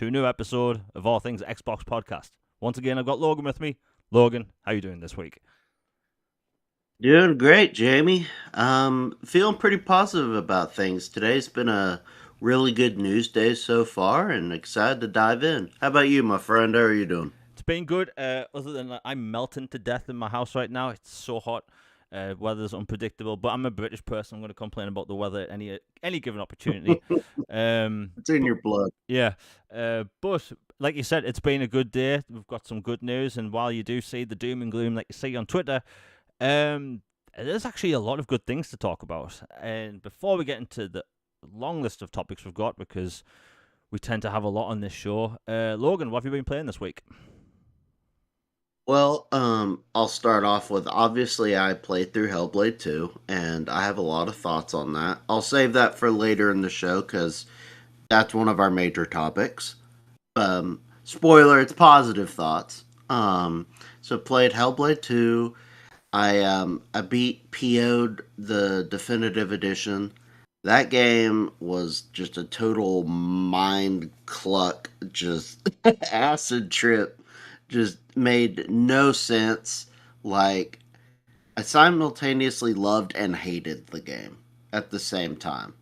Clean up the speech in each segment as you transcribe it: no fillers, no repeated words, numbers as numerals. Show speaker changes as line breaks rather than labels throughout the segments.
to a new episode of All Things Xbox Podcast. Once again, I've got Logan with me. Logan, how you doing this week?
Doing great, Jamie. Feeling pretty positive about things. Today's been a really good news day so far and excited to dive in. How about you, my friend? How are you doing?
It's been good. Other than I'm melting to death in my house right now. It's so hot. Weather's unpredictable, but I'm a British person. I'm going to complain about the weather at any given opportunity.
It's in
But
your blood.
yeah, but like you said, it's been a good day. We've got some good news, and while you do see the doom and gloom that you see on Twitter, um, there's actually a lot of good things to talk about. And before we get into the long list of topics we've got, because we tend to have a lot on this show, Logan, what have you been playing this week?
Well, I'll start off with obviously I played through Hellblade 2, and I have a lot of thoughts on that. I'll save that for later in the show because that's one of our major topics. Spoiler, it's positive thoughts. So played Hellblade 2. I beat PO'd the definitive edition. That game was just a total mind cluck, just acid trip. Just made no sense. Like I simultaneously loved and hated the game at the same time.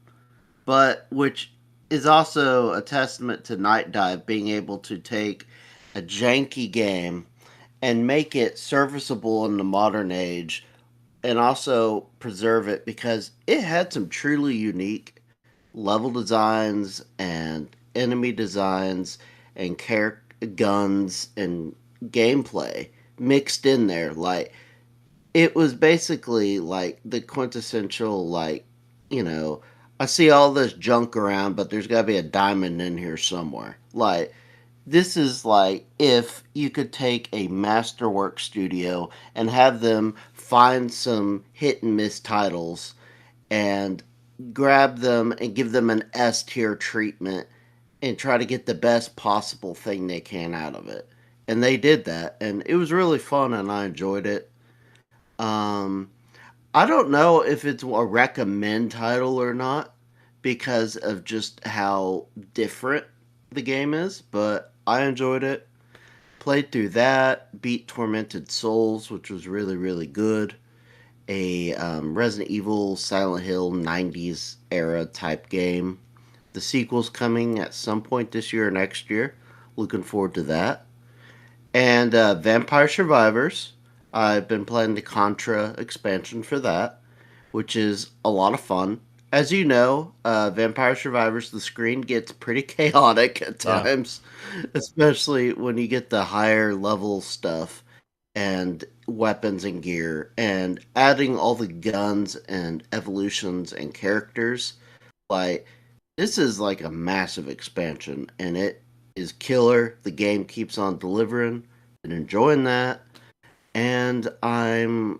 But which is also a testament to Night Dive being able to take a janky game and make it serviceable in the modern age and also preserve it because it had some truly unique level designs and enemy designs and character guns and gameplay mixed in there. Like it was basically like the quintessential you know I see all this junk around, but there's got to be a diamond in here somewhere. Like this is like if you could take a masterwork studio and have them find some hit and miss titles and grab them and give them an S tier treatment and try to get the best possible thing they can out of it. And they did that, and it was really fun, and I enjoyed it. Um, I don't know if it's a recommend title or not because of just how different the game is, but I enjoyed it. Played through that, beat Tormented Souls, which was really, really good. A Resident Evil, Silent Hill 90s era type game. The sequel's coming at some point this year or next year. Looking forward to that. And Vampire Survivors. I've been playing the Contra expansion for that, which is a lot of fun. As you know, Vampire Survivors, the screen gets pretty chaotic at
Yeah.
times, especially when you get the higher level stuff and weapons and gear, and adding all the guns and evolutions and characters. Like, this is like a massive expansion, and it is killer. The game keeps on delivering and enjoying that. And I'm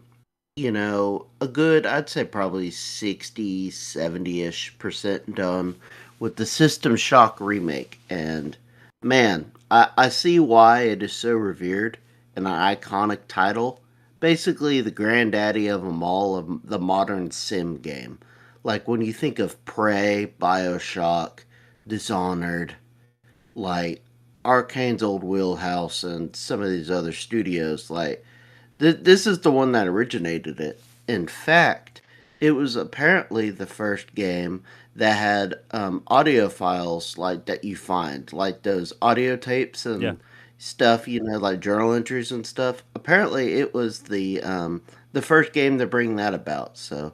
a good, I'd say probably 60, 70 ish percent done with the System Shock remake. And man, I see why it is so revered and an iconic title. Basically, the granddaddy of them all of the modern sim game. Like when you think of Prey, Bioshock, Dishonored, like Arcane's old wheelhouse, and some of these other studios, like this is the one that originated it. In fact, it was apparently the first game that had audio files like that you find, like those audio tapes
Yeah.
and stuff, like journal entries and stuff. Apparently, it was the first game to bring that about. So,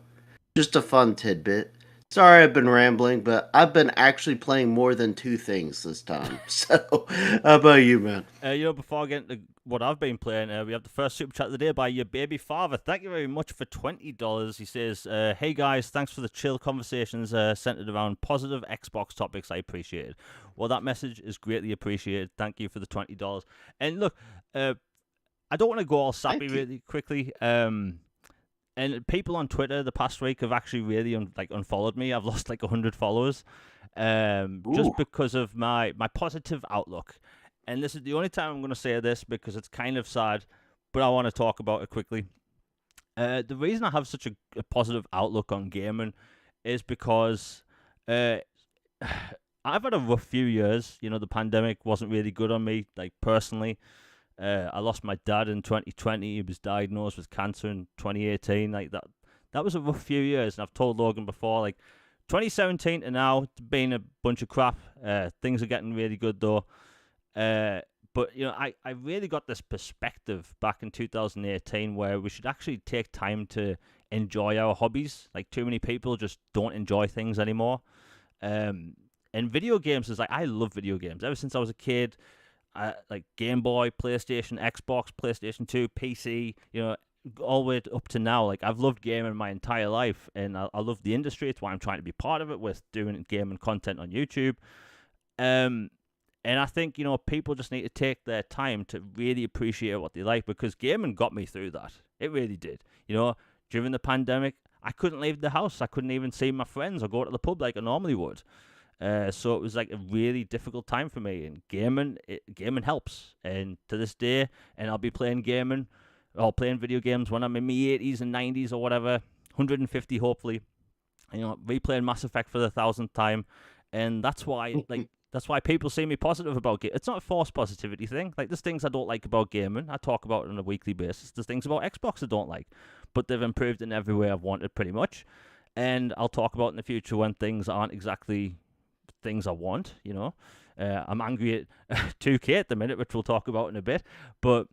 just a fun tidbit. Sorry, I've been rambling, but I've been actually playing more than two things this time. So, how about you, man?
Before I get into what I've been playing, we have the first super chat of the day by your baby father. Thank you very much for $20. He says, "Hey guys, thanks for the chill conversations centered around positive Xbox topics. I appreciate it." Well, that message is greatly appreciated. Thank you for the $20. And look, I don't want to go all sappy
Thank you.
really quickly. And people on Twitter the past week have actually really unfollowed me. I've lost like 100 followers,
Ooh.
just because of my positive outlook. And this is the only time I'm going to say this because it's kind of sad, but I want to talk about it quickly. The reason I have such a positive outlook on gaming is because uh, I've had a rough few years. You know, the pandemic wasn't really good on me, like personally. I lost my dad in 2020. He was diagnosed with cancer in 2018. Like that was a rough few years. And I've told Logan before, like 2017 to now, it's been a bunch of crap. Things are getting really good though. But you know, I really got this perspective back in 2018 where we should actually take time to enjoy our hobbies. Like too many people just don't enjoy things anymore. And video games is like, I love video games. Ever since I was a kid, like Game Boy, PlayStation, Xbox, PlayStation 2, PC, you know, all the way up to now. Like I've loved gaming my entire life, and I love the industry. It's why I'm trying to be part of it with doing gaming content on YouTube. Um, and I think, you know, people just need to take their time to really appreciate what they like, because gaming got me through that. It really did. You know, during the pandemic, I couldn't leave the house. I couldn't even see my friends or go to the pub like I normally would. So it was like a really difficult time for me, and gaming helps. And to this day, and I'll be playing gaming or playing video games when I'm in my 80s and 90s or whatever, 150 hopefully. You know, replaying Mass Effect for the 1000th time, and that's why that's why people see me positive about it. It's not a forced positivity thing. Like, there's things I don't like about gaming. I talk about it on a weekly basis. There's things about Xbox I don't like, but they've improved in every way I've wanted pretty much. And I'll talk about in the future when things aren't exactly things I want, you know. I'm angry at 2K at the minute, which we'll talk about in a bit. But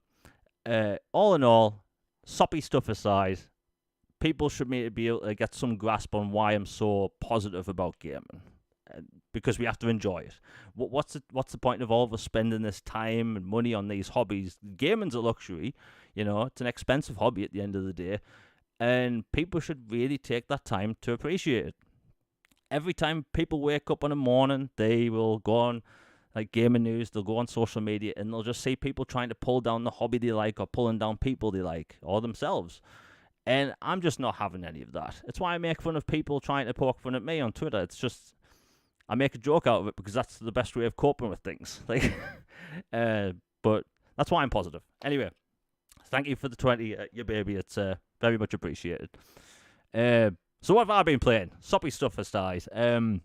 all in all, soppy stuff aside, people should maybe be able to get some grasp on why I'm so positive about gaming. Because we have to enjoy it. What's the point of all of us spending this time and money on these hobbies? Gaming's a luxury, you know. It's an expensive hobby at the end of the day, and people should really take that time to appreciate it. Every time people wake up in the morning, they will go on like gaming news, they'll go on social media, and they'll just see people trying to pull down the hobby they like, or pulling down people they like, or themselves. And I'm just not having any of that. It's why I make fun of people trying to poke fun at me on Twitter. It's just, I make a joke out of it because that's the best way of coping with things. Like, but that's why I'm positive. Anyway, thank you for the 20, your baby. It's very much appreciated. So what have I been playing? Soppy stuff aside. I've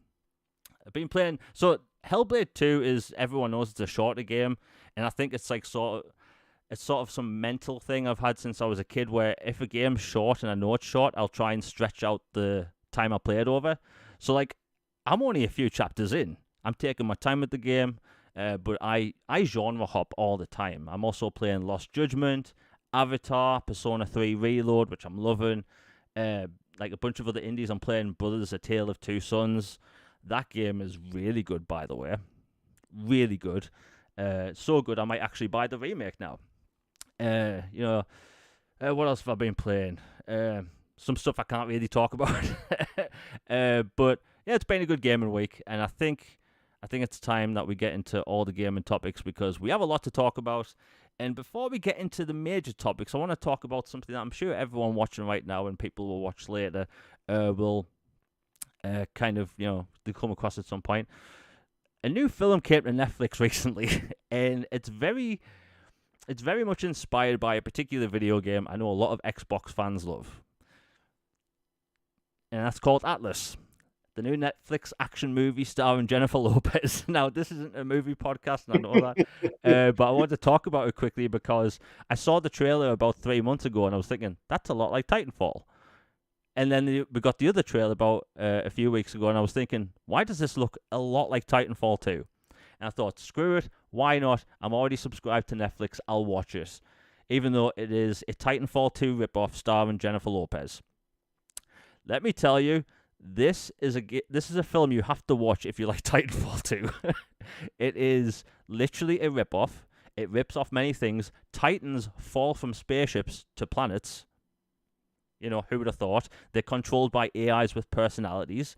been playing. So Hellblade 2 is, everyone knows it's a shorter game, and I think it's like sort of some mental thing I've had since I was a kid, where if a game's short and I know it's short, I'll try and stretch out the time I play it over. So like, I'm only a few chapters in. I'm taking my time with the game, but I genre hop all the time. I'm also playing Lost Judgment, Avatar, Persona 3 Reload, which I'm loving. Like a bunch of other indies, I'm playing Brothers: A Tale of Two Sons. That game is really good, by the way. Really good. So good, I might actually buy the remake now. You know, what else have I been playing? Some stuff I can't really talk about. But yeah, it's been a good gaming week, and I think it's time that we get into all the gaming topics, because we have a lot to talk about. And before we get into the major topics, I want to talk about something that I'm sure everyone watching right now and people will watch later will kind of, you know, they come across at some point. A new film came to Netflix recently, and it's very much inspired by a particular video game I know a lot of Xbox fans love. And that's called Atlas, the new Netflix action movie starring Jennifer Lopez. Now, this isn't a movie podcast, and I know that, but I wanted to talk about it quickly because I saw the trailer about 3 months ago, and I was thinking, that's a lot like Titanfall. And then we got the other trailer about a few weeks ago, and I was thinking, why does this look a lot like Titanfall 2? And I thought, screw it, why not? I'm already subscribed to Netflix, I'll watch it. Even though it is a Titanfall 2 ripoff starring Jennifer Lopez. Let me tell you, this is a film you have to watch if you like Titanfall 2. It is literally a ripoff. It rips off many things. Titans fall from spaceships to planets. You know, who would have thought? They're controlled by AIs with personalities.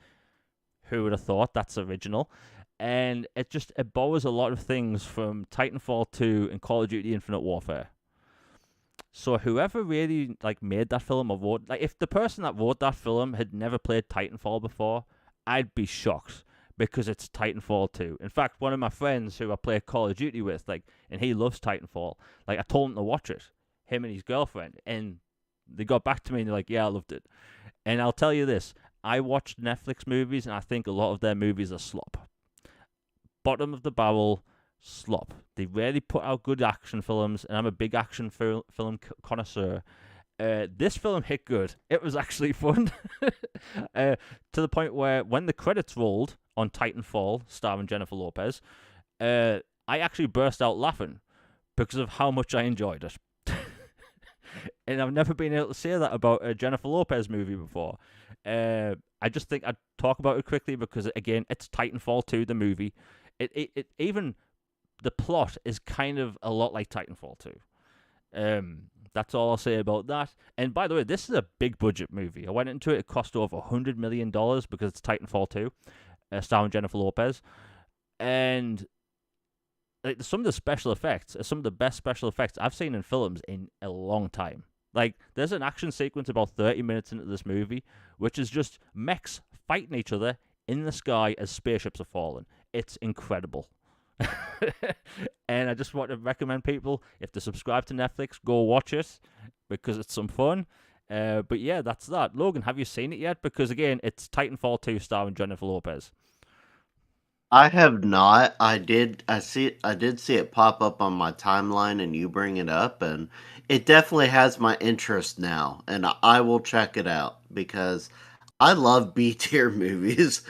Who would have thought? That's original. And it borrows a lot of things from Titanfall 2 and Call of Duty Infinite Warfare. So whoever really like made that film or wrote, like if the person that wrote that film had never played Titanfall before, I'd be shocked, because it's Titanfall 2. In fact, one of my friends who I play Call of Duty with, like, and he loves Titanfall, like I told him to watch it, him and his girlfriend, and they got back to me and they're like, yeah, I loved it. And I'll tell you this, I watched Netflix movies and I think a lot of their movies are slop. bottom of the barrel slop. They rarely put out good action films, and I'm a big action film connoisseur. This film hit good. It was actually fun, to the point where when the credits rolled on Titanfall, starring Jennifer Lopez, I actually burst out laughing because of how much I enjoyed it. And I've never been able to say that about a Jennifer Lopez movie before. I just think I'd talk about it quickly because, again, it's Titanfall 2, the movie. It even the plot is kind of a lot like Titanfall 2. That's all I'll say about that. And by the way, this is a big budget movie. I went into it; it cost over $100 million because it's Titanfall 2, starring Jennifer Lopez, and like some of the special effects are some of the best special effects I've seen in films in a long time. Like, there's an action sequence about 30 minutes into this movie, which is just mechs fighting each other in the sky as spaceships are falling. It's incredible. And I just want to recommend people, if they subscribe to Netflix, go watch it because it's some fun. But yeah, that's that. Logan, have you seen it yet? Because again, it's Titanfall 2 starring Jennifer Lopez.
I have not. I did see it pop up on my timeline and you bring it up, and it definitely has my interest now, and I will check it out because I love B tier movies.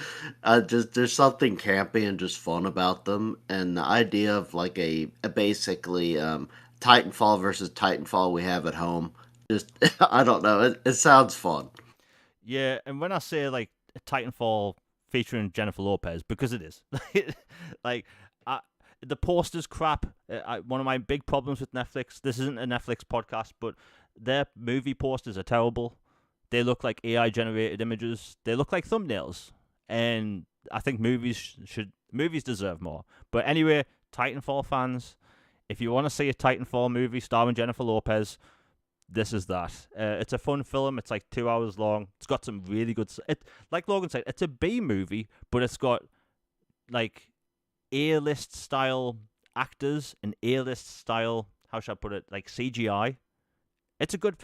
Just there's something campy and just fun about them, and the idea of like a basically Titanfall versus Titanfall we have at home. Just I don't know. It sounds fun.
Yeah, and when I say like Titanfall featuring Jennifer Lopez, because it is, like, I, the poster's crap. One of my big problems with Netflix. This isn't a Netflix podcast, but their movie posters are terrible. They look like AI generated images. They look like thumbnails, and I think movies deserve more. But anyway, Titanfall fans, if you want to see a Titanfall movie starring Jennifer Lopez, this is that. It's a fun film. It's like 2 hours long. It's got some really good. Like Logan said, it's a B movie, but it's got like A-list style actors and A-list style. How should I put it? Like CGI. It's a good.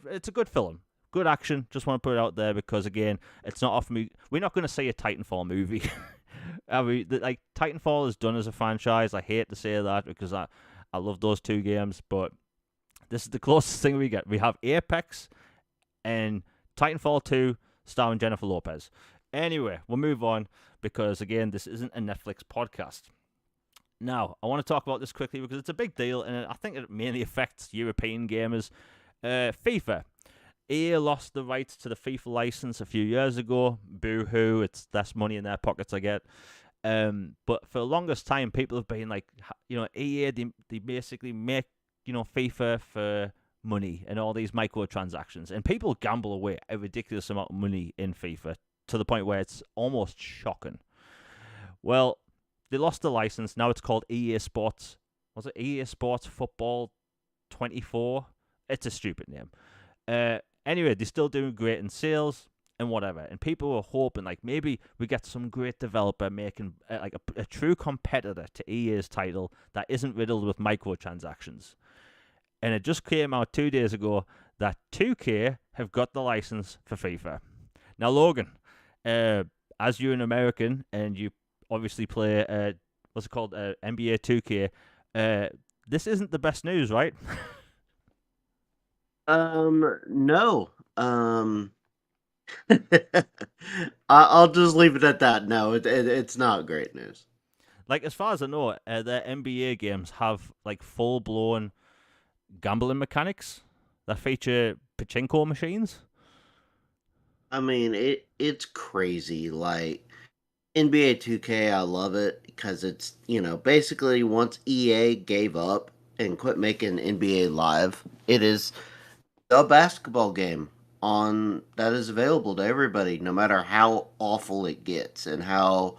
It's a good film. Good action. Just want to put it out there because again, it's not off me. We're not going to see a Titanfall movie. Like Titanfall is done as a franchise. I hate to say that because I love those two games, but this is the closest thing we get. We have Apex and Titanfall 2 starring Jennifer Lopez. Anyway, we'll move on because, again, this isn't a Netflix podcast. Now, I want to talk about this quickly because it's a big deal and I think it mainly affects European gamers. FIFA. EA lost the rights to the FIFA license a few years ago. Boo-hoo, it's less money in their pockets, I get. But for the longest time, people have been like, EA, they basically make FIFA for money and all these microtransactions. And people gamble away a ridiculous amount of money in FIFA to the point where it's almost shocking. Well, they lost the license. Now it's called EA Sports. Was it EA Sports Football 24? It's a stupid name. Anyway, they're still doing great in sales and whatever. And people were hoping like maybe we get some great developer making like a true competitor to EA's title that isn't riddled with microtransactions. And it just came out 2 days ago that 2K have got the license for FIFA. Now, Logan, as you're an American and you obviously play, what's it called, NBA 2K, this isn't the best news, right?
No. I'll just leave it at that. No, it's not great news.
Like, as far as I know, their NBA games have like full blown gambling mechanics that feature pachinko machines.
I mean, it's crazy. Like NBA 2K, I love it because it's, basically once EA gave up and quit making NBA Live, it is the basketball game on that is available to everybody, no matter how awful it gets and how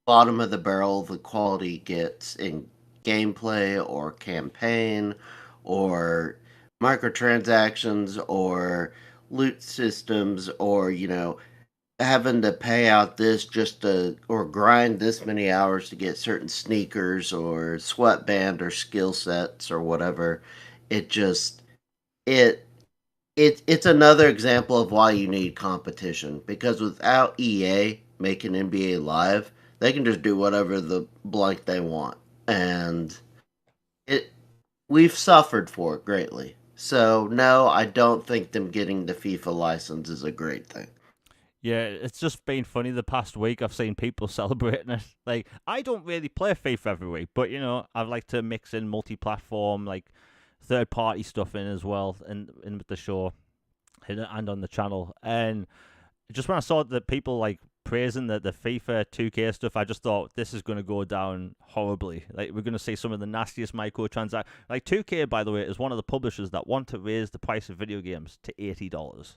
bottom of the barrel the quality gets in gameplay or campaign or microtransactions or loot systems or having to pay out this just to or grind this many hours to get certain sneakers or sweatband or skill sets or whatever. It just it it's another example of why you need competition because without EA making NBA Live, They can just do whatever the blank they want, and it we've suffered for it greatly. So no, I don't think them getting the FIFA license is a great thing.
Yeah, it's just been funny the past week. I've seen people celebrating it. Like, I don't really play FIFA every week, but I like to mix in multi-platform, like third-party stuff in as well, and with the show and on the channel. And just when I saw that people like praising the FIFA 2K stuff, I just thought this is going to go down horribly. Like, we're going to see some of the nastiest microtransactions. Like, 2K, by the way, is one of the publishers that want to raise the price of video games to $80.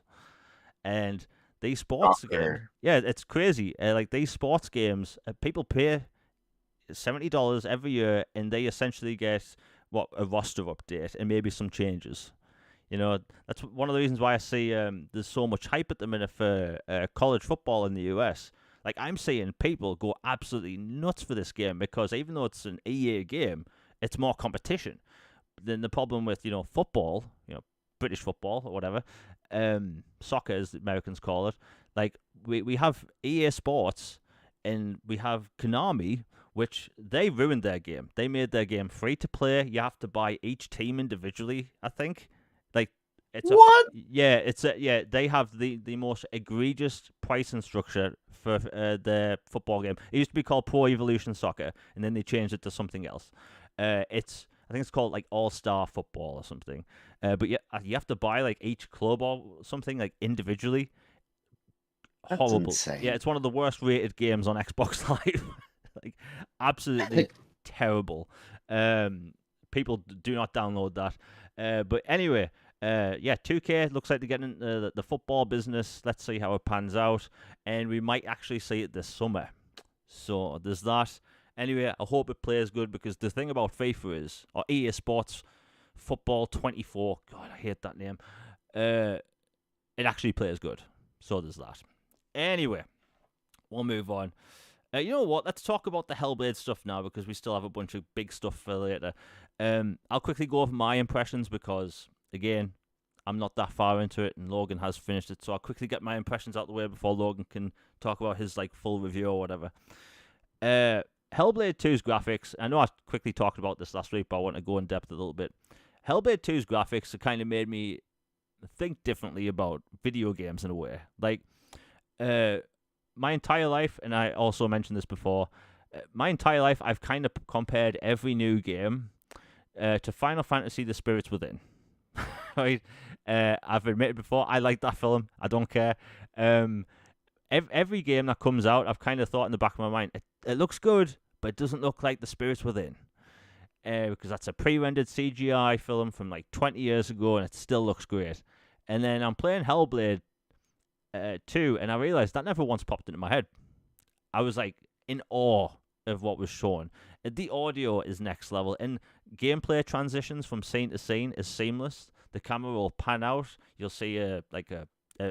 And these sports games,
Soccer.
yeah, it's crazy. Like, these sports games, people pay $70 every year, and they essentially get a roster update and maybe some changes. That's one of the reasons why I see there's so much hype at the minute for college football in the US. Like, I'm seeing people go absolutely nuts for this game because even though it's an EA game, it's more competition. Then the problem with football, British football or whatever, soccer as the Americans call it. Like, we have EA Sports and we have Konami, which they ruined their game. They made their game free to play. You have to buy each team individually, I think. Like,
What?
yeah. They have the most egregious pricing structure for their football game. It used to be called Pro Evolution Soccer, and then they changed it to something else. I think it's called like All Star Football or something. But yeah, you have to buy like each club or something like individually.
That's
Horrible. Yeah,
insane.
it's one of the worst rated games on Xbox Live. Like, absolutely terrible. People do not download that. But anyway, yeah, 2K looks like they're getting into the football business. Let's see how it pans out, and we might actually see it this summer. So there's that. Anyway, I hope it plays good because the thing about FIFA is, or EA Sports Football 24. God, I hate that name. It actually plays good. So there's that. Anyway, we'll move on. You know what? Let's talk about the Hellblade stuff now because we still have a bunch of big stuff for later. I'll quickly go over my impressions because, again, I'm not that far into it and Logan has finished it. So I'll quickly get my impressions out the way before Logan can talk about his full review or whatever. Hellblade 2's graphics, I know I quickly talked about this last week, but I want to go in depth a little bit. Hellblade 2's graphics have kind of made me think differently about video games in a way. Like, my entire life, and I also mentioned this before, my entire life I've kind of compared every new game to Final Fantasy The Spirits Within. Right? I've admitted before, I like that film. I don't care. Every game that comes out, I've kind of thought in the back of my mind, it looks good, but it doesn't look like The Spirits Within. Because that's a pre-rendered CGI film from 20 years ago, and it still looks great. And then I'm playing Hellblade 2, and I realized that never once popped into my head. I was in awe of what was shown. The audio is next level, and gameplay transitions from scene to scene is seamless. The camera will pan out. You'll see a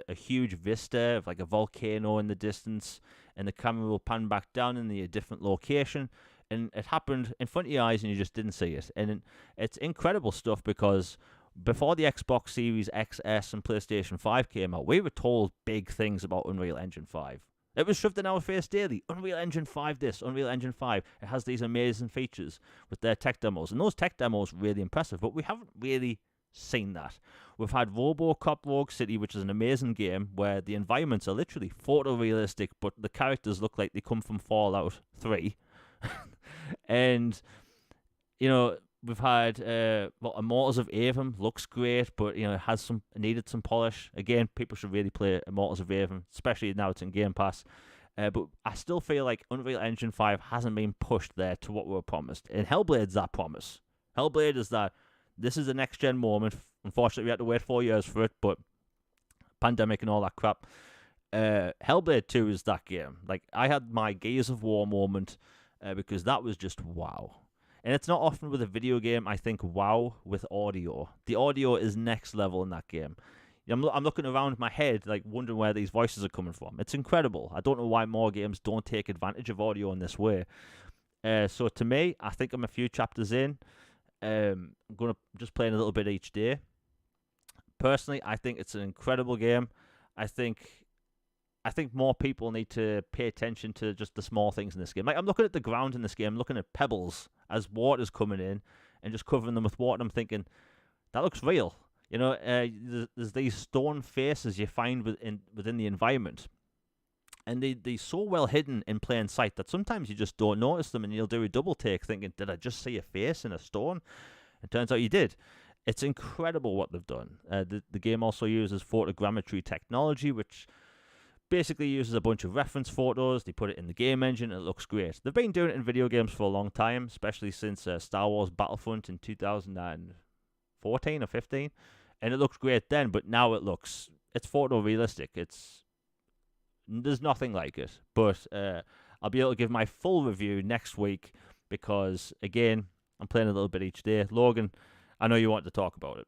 huge vista of a volcano in the distance, and the camera will pan back down in a different location. And it happened in front of your eyes, and you just didn't see it. And it's incredible stuff because before the Xbox Series XS and PlayStation 5 came out, we were told big things about Unreal Engine 5. It was shoved in our face daily. Unreal Engine 5 this, Unreal Engine 5. It has these amazing features with their tech demos. And those tech demos are really impressive, but we haven't really seen that. We've had RoboCop Rogue City, which is an amazing game where the environments are literally photorealistic, but the characters look like they come from Fallout 3. And, we've had Immortals of Aveum looks great, but it has needed some polish. Again, people should really play Immortals of Aveum, especially now it's in Game Pass. But I still feel like Unreal Engine 5 hasn't been pushed there to what we were promised. And Hellblade's that promise. Hellblade is that this is the next gen moment. Unfortunately, we had to wait 4 years for it, but pandemic and all that crap. Hellblade 2 is that game. I had my Gears of War moment because that was just wow. And it's not often with a video game I think wow with audio. The audio is next level in that game. I'm looking around my head wondering where these voices are coming from. It's incredible. I don't know why more games don't take advantage of audio in this way. So to me, I think I'm a few chapters in. I'm going to just play a little bit each day. Personally, I think it's an incredible game. I think I think more people need to pay attention to just the small things in this game. Like I'm looking at the ground in this game, looking at pebbles as water's coming in, and just covering them with water. I'm thinking that looks real. There's these stone faces you find within the environment, and they're so well hidden in plain sight that sometimes you just don't notice them, and you'll do a double take thinking, did I just see a face in a stone? It turns out you did. It's incredible what they've done. The game also uses photogrammetry technology, which basically uses a bunch of reference photos. They put it in the game engine, and it looks great. They've been doing it in video games for a long time, especially since Star Wars Battlefront in 2014 or 15, and it looked great then. But now it's photorealistic. There's nothing like it. But I'll be able to give my full review next week because again, I'm playing a little bit each day. Logan, I know you want to talk about it.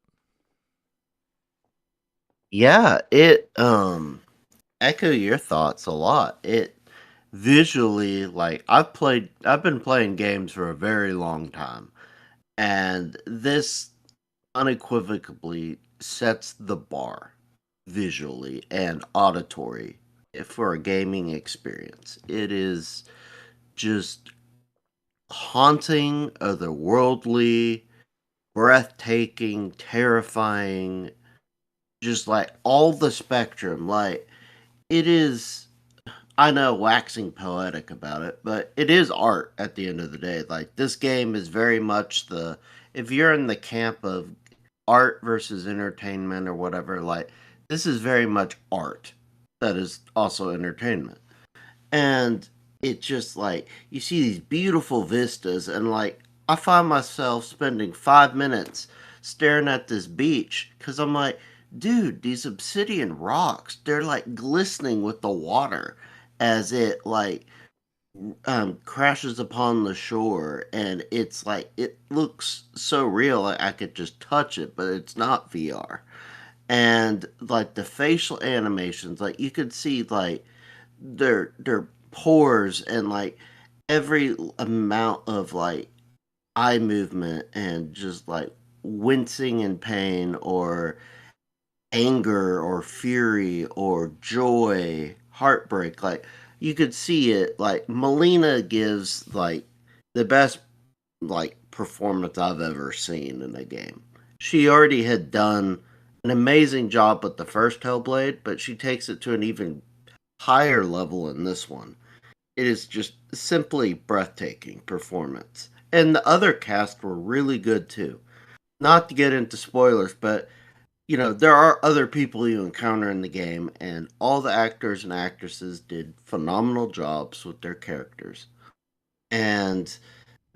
Yeah, it echo your thoughts a lot. It visually, like I've been playing games for a very long time, and this unequivocally sets the bar visually and auditory for a gaming experience. It is just haunting, otherworldly, breathtaking, terrifying, just like all the spectrum. Like it is, I know, waxing poetic about it, but it is art at the end of the day. Like this game is very much if you're in the camp of art versus entertainment or whatever, like this is very much art that is also entertainment. And it just like you see these beautiful vistas, and like I find myself spending 5 minutes staring at this beach because I'm like, dude, these obsidian rocks, they're like glistening with the water as it like crashes upon the shore, and it's like it looks so real, like I could just touch it, but it's not VR. And like the facial animations, like you could see like their pores and like every amount of like eye movement and just like wincing in pain or anger or fury or joy, heartbreak. Like you could see it. Like Melina gives like the best like performance I've ever seen in a game. She already had done an amazing job with the first Hellblade, but she takes it to an even higher level in this one. It is just simply breathtaking performance. And the other cast were really good too. Not to get into spoilers, but there are other people you encounter in the game, and all the actors and actresses did phenomenal jobs with their characters. And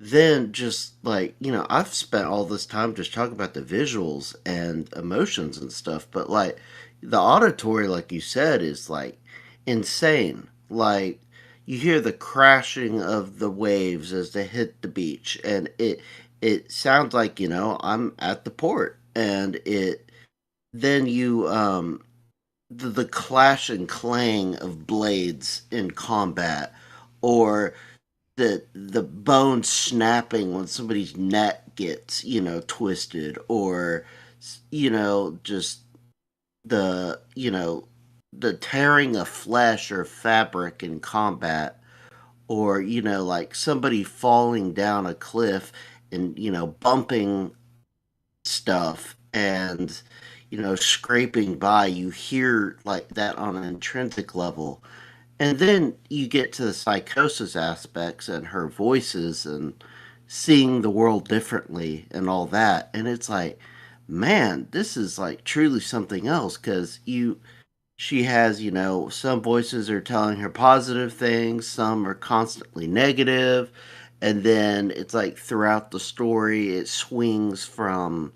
then just like, I've spent all this time just talking about the visuals and emotions and stuff, but like the auditory, like you said, is like insane. Like you hear the crashing of the waves as they hit the beach, and it sounds like, I'm at the port, and it then you the clash and clang of blades in combat, or the bone snapping when somebody's neck gets twisted, or just the tearing of flesh or fabric in combat, or like somebody falling down a cliff and bumping stuff and scraping by. You hear like that on an intrinsic level, and then you get to the psychosis aspects and her voices and seeing the world differently and all that. And it's like, man, this is like truly something else, because she has, some voices are telling her positive things, some are constantly negative, and then it's like throughout the story it swings from,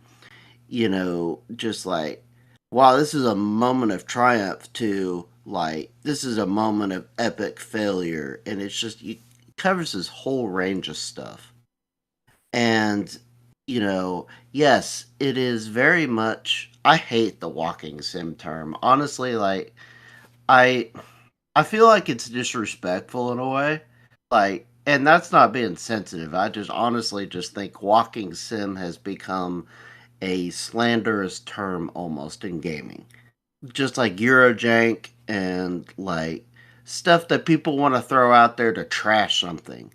just like, wow, this is a moment of triumph, to like, this is a moment of epic failure. And it's just, it covers this whole range of stuff. And, yes, it is very much, I hate the walking sim term. Honestly, like, I I feel like it's disrespectful in a way. Like, and that's not being sensitive. I just honestly just think walking sim has become a slanderous term almost in gaming, just like Eurojank and like stuff that people want to throw out there to trash something.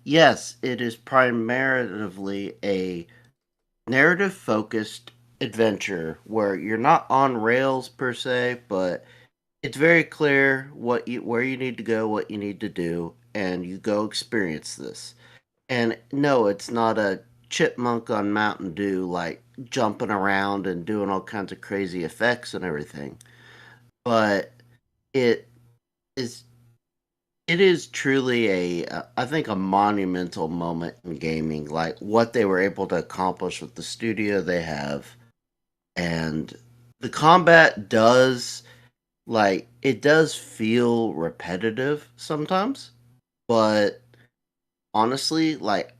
Yes, it is primarily a narrative focused adventure where you're not on rails per se, but it's very clear where you need to go, what you need to do, and you go experience this. And no, it's not a chipmunk on Mountain Dew like jumping around and doing all kinds of crazy effects and everything. But it is it is truly I think a monumental moment in gaming, like what they were able to accomplish with the studio they have. And the combat does, like, it does feel repetitive sometimes, but honestly, like,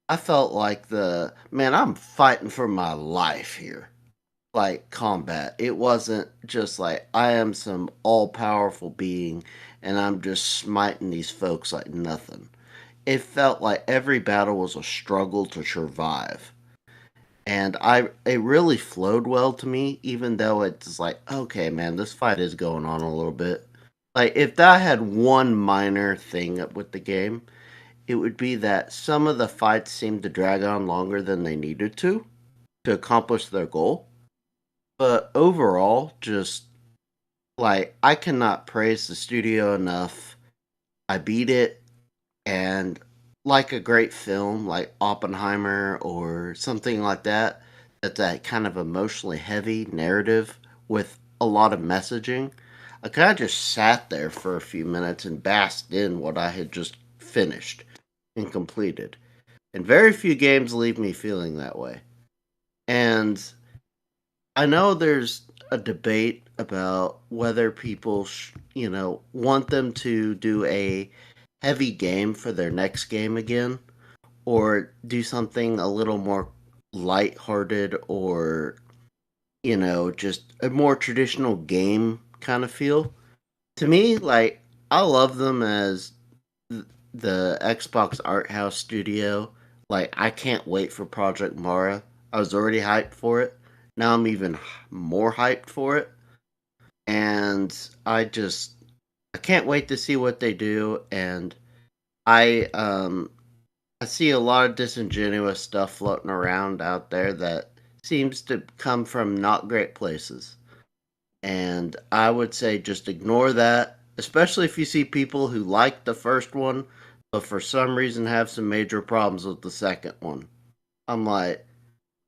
I felt like the man, I'm fighting for my life here. Like combat. It wasn't just like I am some all powerful being and I'm just smiting these folks like nothing. It felt like every battle was a struggle to survive. And I it really flowed well to me, even though it's like, okay, man, this fight is going on a little bit. Like if that had one minor thing with the game, it would be that some of the fights seemed to drag on longer than they needed to accomplish their goal. But overall, just like I cannot praise the studio enough. I beat it, and like a great film like Oppenheimer or something like that, that's that kind of emotionally heavy narrative with a lot of messaging. I kind of just sat there for a few minutes and basked in what I had just finished and completed. And very few games leave me feeling that way. And I know there's a debate about whether people, want them to do a heavy game for their next game again, or do something a little more lighthearted, or just a more traditional game kind of feel. To me, like I love them as the Xbox Art House studio. Like I can't wait for Project Mara. I was already hyped for it. Now I'm even more hyped for it, and I can't wait to see what they do. And I I see a lot of disingenuous stuff floating around out there that seems to come from not great places. And I would say just ignore that, especially if you see people who like the first one, but for some reason have some major problems with the second one. I'm like,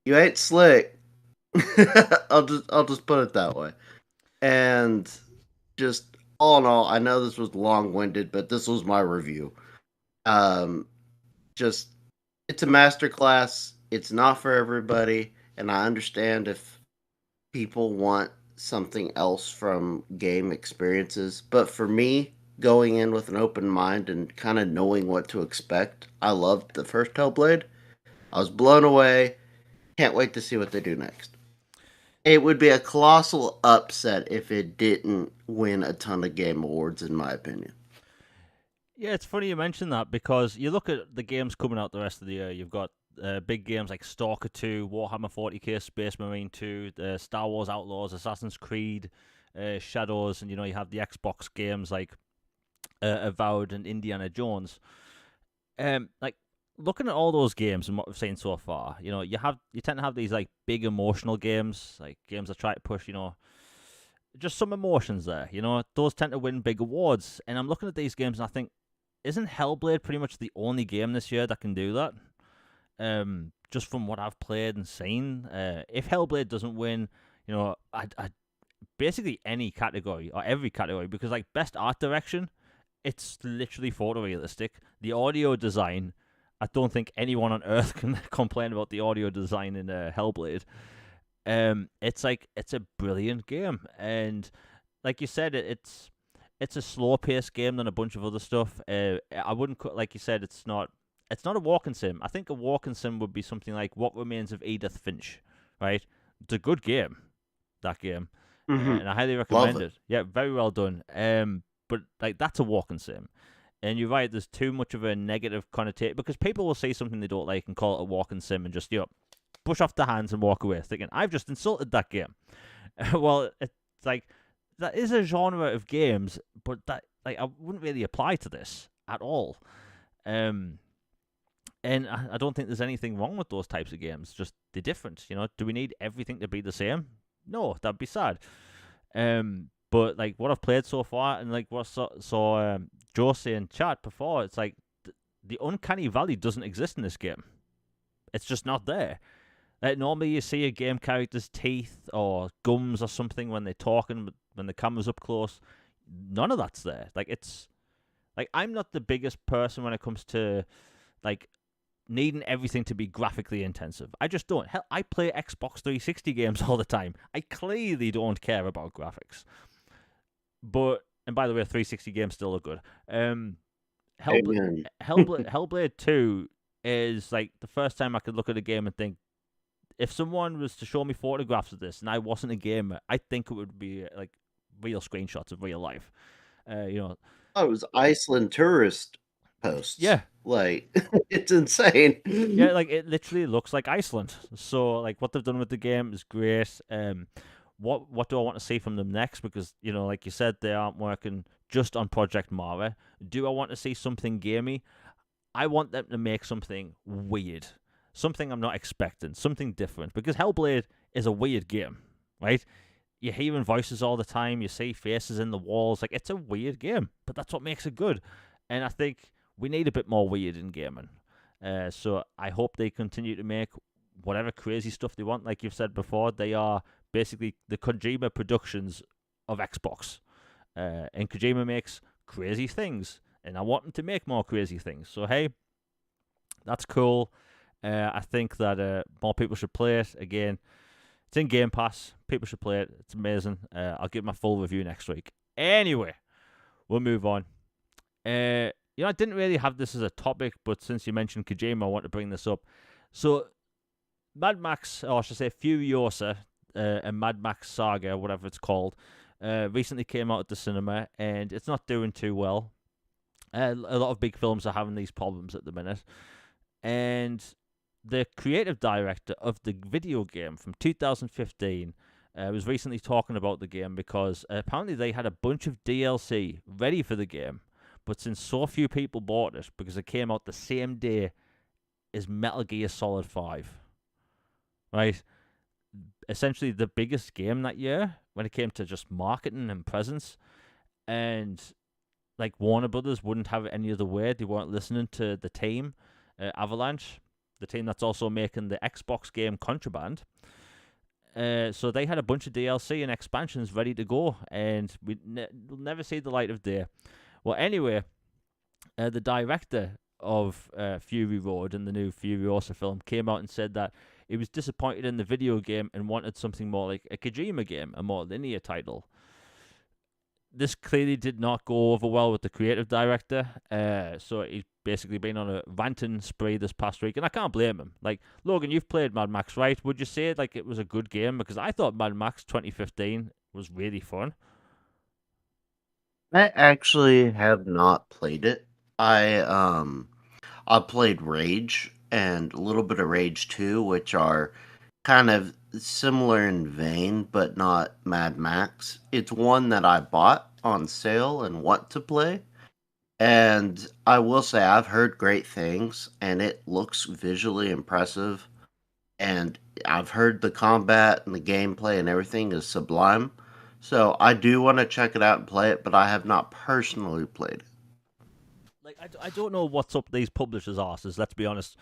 you ain't slick. I'll just put it that way. And just all in all, I know this was long winded, but this was my review. Um, just it's a masterclass. It's not for everybody, and I understand if people want something else from game experiences. But for me, going in with an open mind and kind of knowing what to expect, I loved the first Hellblade. I was blown away. Can't wait to see what they do next. It would be a colossal upset if it didn't win a ton of game awards, in my opinion.
Yeah, it's funny you mention that because you look at the games coming out the rest of the year. You've got big games like Stalker 2, Warhammer 40k, Space Marine 2, Star Wars Outlaws, Assassin's Creed, Shadows, and you have the Xbox games like Avowed and Indiana Jones. Like looking at all those games and what we've seen so far, you tend to have these like big emotional games, like games that try to push, just some emotions there. Those tend to win big awards. And I'm looking at these games and I think, isn't Hellblade pretty much the only game this year that can do that? Just from what I've played and seen, if Hellblade doesn't win, I basically any category or every category, because like best art direction, it's literally photorealistic. The audio design, I don't think anyone on earth can complain about the audio design in Hellblade. It's a brilliant game, and like you said, it's a slower paced game than a bunch of other stuff. I wouldn't like you said, it's not a walking sim. I think a walking sim would be something like What Remains of Edith Finch, right? It's a good game, that game,
Mm-hmm.
and I highly
Love
recommend
it.
it. Yeah, very well done. But like that's a walking sim. And you're right, there's too much of a negative connotation because people will say something they don't like and call it a walking sim and just, brush off their hands and walk away, thinking, I've just insulted that game. Well, It's like that is a genre of games, but that like I wouldn't really apply to this at all. Um, and I don't think there's anything wrong with those types of games. Just they're different. Do we need everything to be the same? No, that'd be sad. But like what I've played so far, and like what saw Joe say in chat before, it's like the uncanny valley doesn't exist in this game. It's just not there. Normally you see a game character's teeth or gums or something when they're talking, when the camera's up close. None of that's there. Like it's like I'm not the biggest person when it comes to like needing everything to be graphically intensive. I just don't. Hell, I play Xbox 360 games all the time. I clearly don't care about graphics. And by the way, 360 games still look good. Hellblade 2 is like the first time I could look at a game and think, if someone was to show me photographs of this and I wasn't a gamer, I think it would be like real screenshots of real life.
Oh, it was Iceland tourist posts.
Yeah.
Like, it's insane.
Yeah, like it literally looks like Iceland. So like what they've done with the game is great. What do I want to see from them next? Because, like you said, they aren't working just on Project Mara. Do I want to see something gamey? I want them to make something weird. Something I'm not expecting. Something different. Because Hellblade is a weird game, right? You're hearing voices all the time. You see faces in the walls. Like, it's a weird game. But that's what makes it good. And I think we need a bit more weird in gaming. So I hope they continue to make whatever crazy stuff they want. Like you've said before, they are basically the Kojima Productions of Xbox. And Kojima makes crazy things. And I want them to make more crazy things. So, hey, that's cool. I think that more people should play it. Again, it's in Game Pass. People should play it. It's amazing. I'll give my full review next week. Anyway, we'll move on. I didn't really have this as a topic, but since you mentioned Kojima, I want to bring this up. So, Mad Max, or I should say Furiosa, and Mad Max Saga, whatever it's called, recently came out at the cinema, and it's not doing too well. A lot of big films are having these problems at the minute. And the creative director of the video game from 2015 was recently talking about the game because apparently they had a bunch of DLC ready for the game, but since so few people bought it because it came out the same day as Metal Gear Solid 5, right? Essentially the biggest game that year when it came to just marketing and presence, and like Warner Brothers wouldn't have it any other way. They weren't listening to the team, Avalanche, the team that's also making the Xbox game Contraband. So they had a bunch of DLC and expansions ready to go, and we'll never see the light of day. Well, anyway, the director of Fury Road and the new Furiosa film came out and said that he was disappointed in the video game and wanted something more like a Kojima game, a more linear title. This clearly did not go over well with the creative director, so he's basically been on a ranting spree this past week, and I can't blame him. Like, Logan, you've played Mad Max, right? Would you say like it was a good game? Because I thought Mad Max 2015 was really fun.
I actually have not played it. I played Rage and a little bit of Rage 2, which are kind of similar in vein, but not Mad Max. It's one that I bought on sale and want to play. And I will say I've heard great things, and it looks visually impressive. And I've heard the combat and the gameplay and everything is sublime. So I do want to check it out and play it, but I have not personally played it.
Like, I don't know what's up these publishers' asses, let's be honest.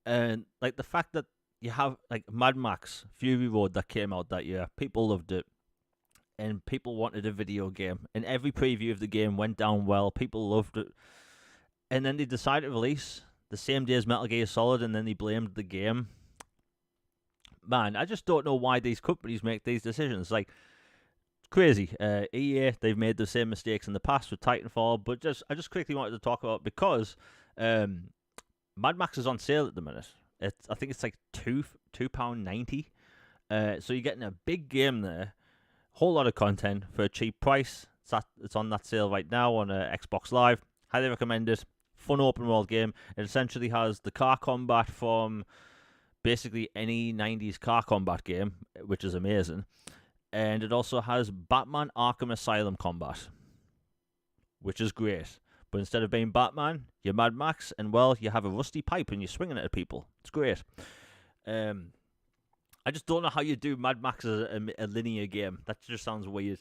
And like the fact that you have like Mad Max Fury Road that came out that year, people loved it, and people wanted a video game, and every preview of the game went down well. People loved it, and then they decided to release the same day as Metal Gear Solid, and then they blamed the game. Man, I just don't know why these companies make these decisions. Like, crazy. EA, they've made the same mistakes in the past with Titanfall, but I just quickly wanted to talk about because Mad Max is on sale at the minute. I think it's like £2.90. So you're getting a big game there, whole lot of content for a cheap price. It's on that sale right now on Xbox Live. Highly recommend it. Fun open world game. It essentially has the car combat from basically any 90s car combat game, which is amazing. and it also has Batman Arkham Asylum combat, which is great. But instead of being Batman, you're Mad Max, and well, you have a rusty pipe and you're swinging it at people. It's great. I just don't know how you do Mad Max as a linear game. That just sounds weird.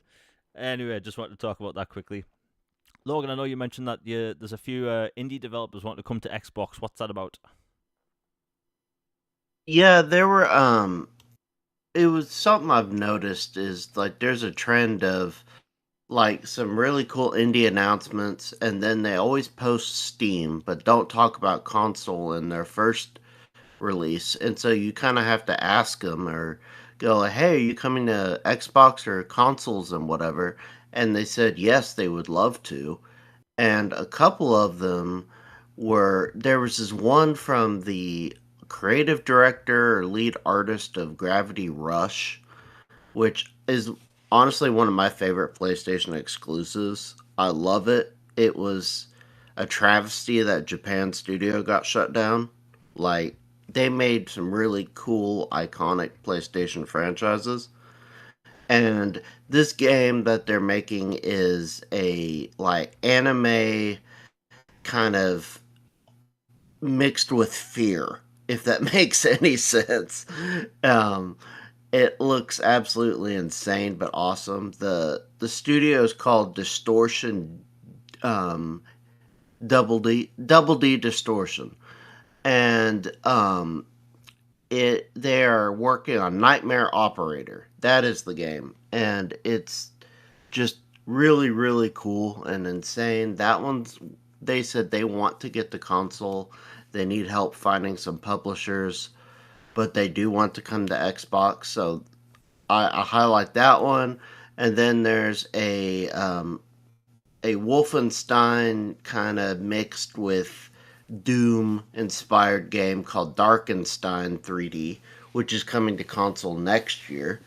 Anyway, I just wanted to talk about that quickly. Logan, I know you mentioned that there's a few indie developers wanting to come to Xbox. What's that about?
Yeah, there were it was something I've noticed is like there's a trend of like some really cool indie announcements, and then they always post Steam but don't talk about console in their first release. And so you kind of have to ask them or go like, "Hey, are you coming to Xbox or consoles and whatever?" And they said yes, they would love to. And a couple of them were there was this one from the creative director or lead artist of Gravity Rush, which is honestly one of my favorite PlayStation exclusives. I love it. It was a travesty that Japan studio got shut down. Like, they made some really cool, iconic PlayStation franchises. And this game that they're making is a like anime kind of mixed with fear, if that makes any sense. Um, it looks absolutely insane, but awesome. The studio is called Distortion, um, Double D Distortion, and it they are working on Nightmare Operator. That is the game, and it's just really cool and insane. That one's they said they want to get the console. They need help finding some publishers, but they do want to come to Xbox. So I highlight that one. And then there's a Wolfenstein kind of mixed with Doom inspired game called Darkenstein 3D, which is coming to console next year.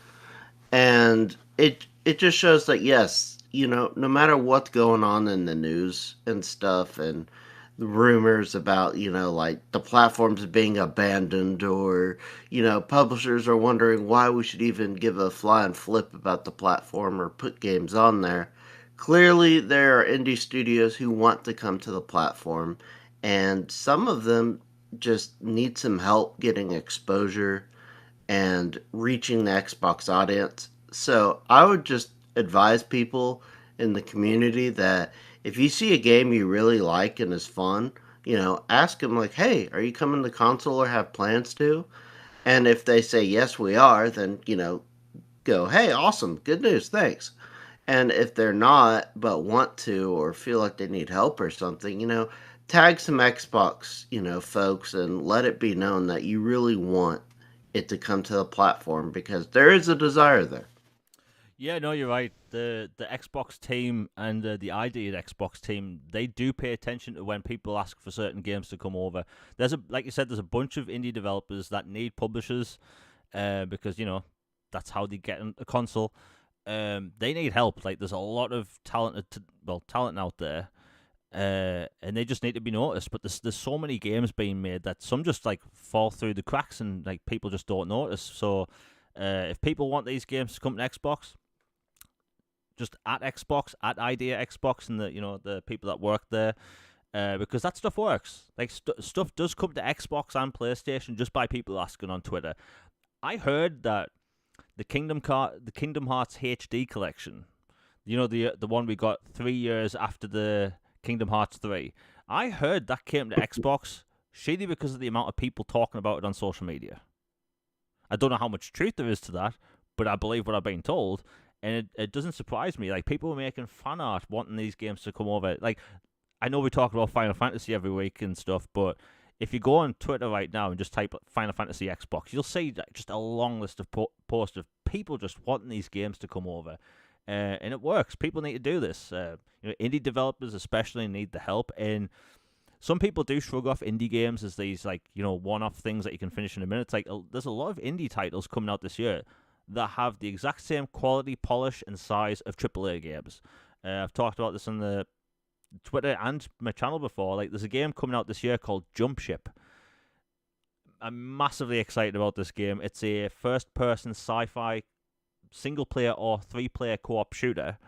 And it just shows that yes, no matter what's going on in the news and stuff, and the rumors about like the platforms being abandoned, or publishers are wondering why we should even give a flying flip about the platform or put games on there. Clearly there are indie studios who want to come to the platform, and some of them just need some help getting exposure and reaching the Xbox audience. So I would just advise people in the community that if you see a game you really like and is fun, ask them like, "Hey, are you coming to console or have plans to?" And if they say yes, we are, then go, "Hey, awesome, good news, thanks." And if they're not but want to or feel like they need help or something, tag some Xbox, folks, and let it be known that you really want it to come to the platform because there is a desire there.
Yeah, no, you're right. The Xbox team and the ID at Xbox team, they do pay attention to when people ask for certain games to come over. Like you said, there's a bunch of indie developers that need publishers, because that's how they get a console. They need help. Like there's a lot of talent out there, and they just need to be noticed. But there's so many games being made that some just like fall through the cracks, and like people just don't notice. So, if people want these games to come to Xbox, just at Xbox, at Idea Xbox, and the people that work there, because that stuff works. Like stuff does come to Xbox and PlayStation just by people asking on Twitter. I heard that the Kingdom Hearts HD collection, the one we got 3 years after the Kingdom Hearts 3. I heard that came to Xbox shady because of the amount of people talking about it on social media. I don't know how much truth there is to that, but I believe what I've been told. And it doesn't surprise me. Like, people are making fan art wanting these games to come over. Like, I know we talk about Final Fantasy every week and stuff, but if you go on Twitter right now and just type Final Fantasy Xbox, you'll see just a long list of posts of people just wanting these games to come over. And it works. People need to do this. Indie developers especially need the help. And some people do shrug off indie games as these, like, one-off things that you can finish in a minute. It's like, there's a lot of indie titles coming out this year that have the exact same quality, polish, and size of AAA games. I've talked about this on the Twitter and my channel before. Like, there's a game coming out this year called Jump Ship. I'm massively excited about this game. It's a first-person sci-fi single player or 3-player co-op shooter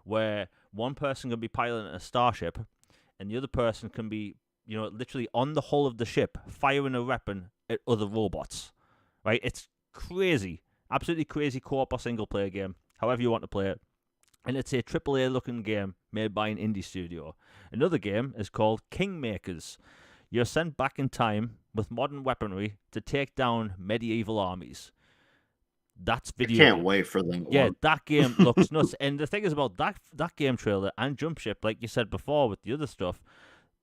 where one person can be piloting a starship and the other person can be, literally on the hull of the ship firing a weapon at other robots. Right? It's crazy. Absolutely crazy co-op or single player game, however you want to play it. And it's a AAA looking game made by an indie studio. Another game is called Kingmakers. You're sent back in time with modern weaponry to take down medieval armies. That's video.
I can't wait for that
Yeah,
one.
that game looks nuts. And the thing is about that game trailer and Jump Ship, like you said before with the other stuff,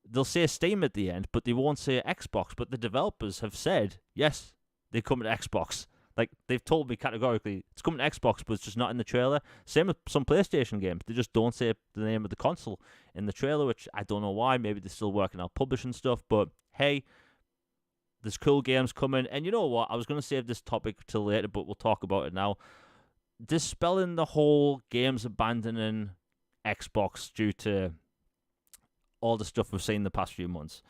they'll say Steam at the end, but they won't say Xbox. But the developers have said, yes, they come to Xbox. Like, they've told me categorically, it's coming to Xbox, but it's just not in the trailer. Same with some PlayStation games. They just don't say the name of the console in the trailer, which I don't know why. Maybe they're still working out publishing stuff. But, hey, there's cool games coming. And you know what? I was going to save this topic till later, but we'll talk about it now. Dispelling the whole games abandoning Xbox due to all the stuff we've seen the past few months.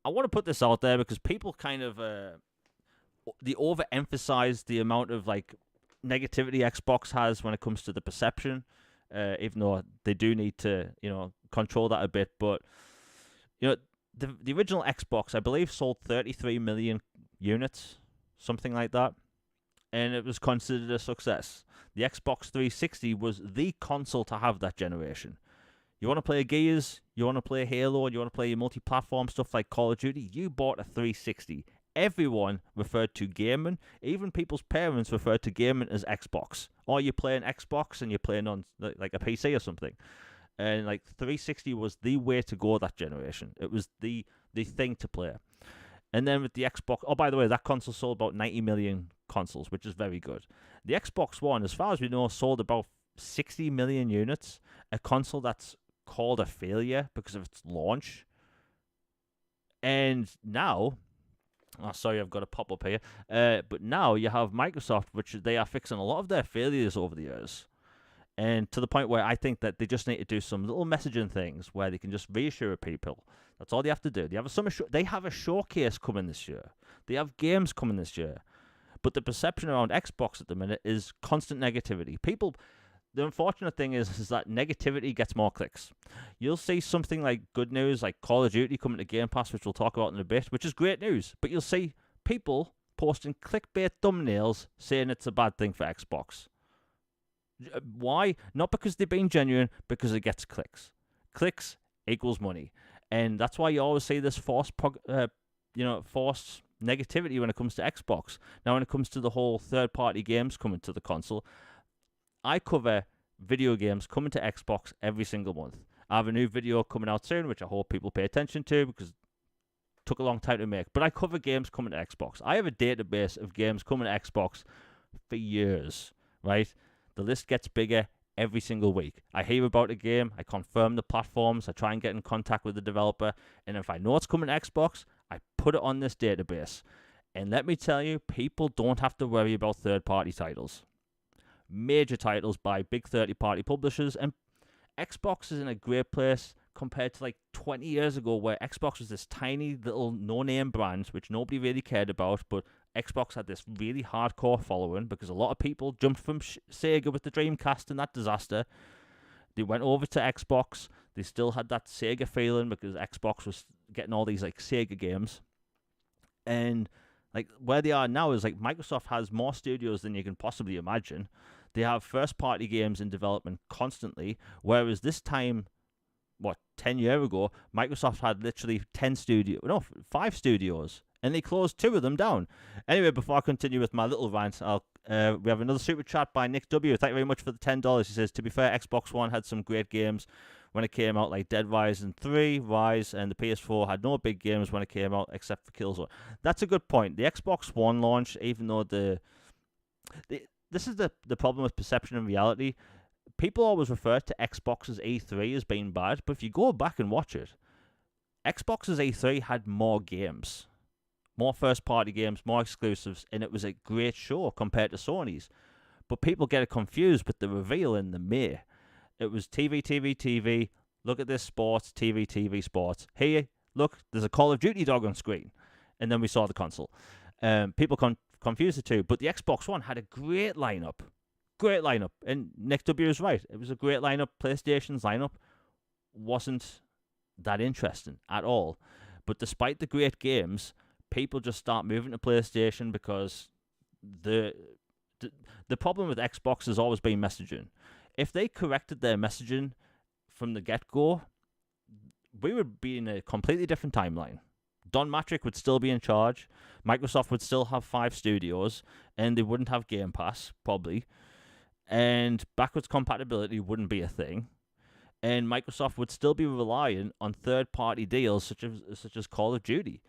I want to put this out there because people kind of... they overemphasize the amount of like negativity Xbox has when it comes to the perception, even though they do need to, control that a bit. But the original Xbox, I believe, sold 33 million units, something like that, and it was considered a success. The Xbox 360 was the console to have that generation. You want to play Gears, you want to play Halo, you want to play your multi-platform stuff like Call of Duty, you bought a 360. Everyone referred to gaming, even people's parents referred to gaming as Xbox. Or you're playing Xbox and you're playing on like a PC or something. And like 360 was the way to go that generation. It was the thing to play. And then with the Xbox, oh, by the way, that console sold about 90 million consoles, which is very good. The Xbox One, as far as we know, sold about 60 million units. A console that's called a failure because of its launch. And now... Oh, sorry, I've got to pop up here. But now you have Microsoft, which they are fixing a lot of their failures over the years. And to the point where I think that they just need to do some little messaging things where they can just reassure people. That's all they have to do. They have a showcase coming this year. They have games coming this year. But the perception around Xbox at the minute is constant negativity. The unfortunate thing is that negativity gets more clicks. You'll see something like good news, like Call of Duty coming to Game Pass, which we'll talk about in a bit, which is great news. But you'll see people posting clickbait thumbnails saying it's a bad thing for Xbox. Why? Not because they're being genuine, because it gets clicks. Clicks equals money. And that's why you always see this forced negativity when it comes to Xbox. Now, when it comes to the whole third-party games coming to the console, I cover video games coming to Xbox every single month. I have a new video coming out soon, which I hope people pay attention to because it took a long time to make. But I cover games coming to Xbox. I have a database of games coming to Xbox for years, right? The list gets bigger every single week. I hear about a game, I confirm the platforms, I try and get in contact with the developer, and if I know it's coming to Xbox, I put it on this database. And let me tell you, people don't have to worry about third-party titles. Major titles by big 30-party publishers, and Xbox is in a great place compared to like 20 years ago where Xbox was this tiny little no-name brand which nobody really cared about, but Xbox had this really hardcore following because a lot of people jumped from Sega with the Dreamcast and that disaster. They went over to Xbox. They still had that Sega feeling because Xbox was getting all these like Sega games. And like where they are now is like Microsoft has more studios than you can possibly imagine. They have first-party games in development constantly, whereas this time, 10 years ago, Microsoft had literally 5 studios, and they closed 2 of them down. Anyway, before I continue with my little rant, we have another super chat by Nick W. Thank you very much for the $10. He says, to be fair, Xbox One had some great games when it came out, like Dead Rising 3, Rise, and the PS4 had no big games when it came out except for Killzone. That's a good point. The Xbox One launch, even though this is the problem with perception and reality. People always refer to Xbox's E3 as being bad, but if you go back and watch it, Xbox's E3 had more games, more first-party games, more exclusives, and it was a great show compared to Sony's. But people get it confused with the reveal in the May. It was TV, TV, TV. Look at this sports, TV, TV, sports. Hey, look, there's a Call of Duty dog on screen. And then we saw the console. People confuse the two. But the Xbox One had a great lineup. Great lineup. And Nick W is right. It was a great lineup. PlayStation's lineup wasn't that interesting at all. But despite the great games, people just start moving to PlayStation because the problem with Xbox has always been messaging. If they corrected their messaging from the get-go, we would be in a completely different timeline. Don Matrick would still be in charge. Microsoft would still have 5 studios, and they wouldn't have Game Pass, probably. And backwards compatibility wouldn't be a thing. And Microsoft would still be relying on third-party deals such as Call of Duty.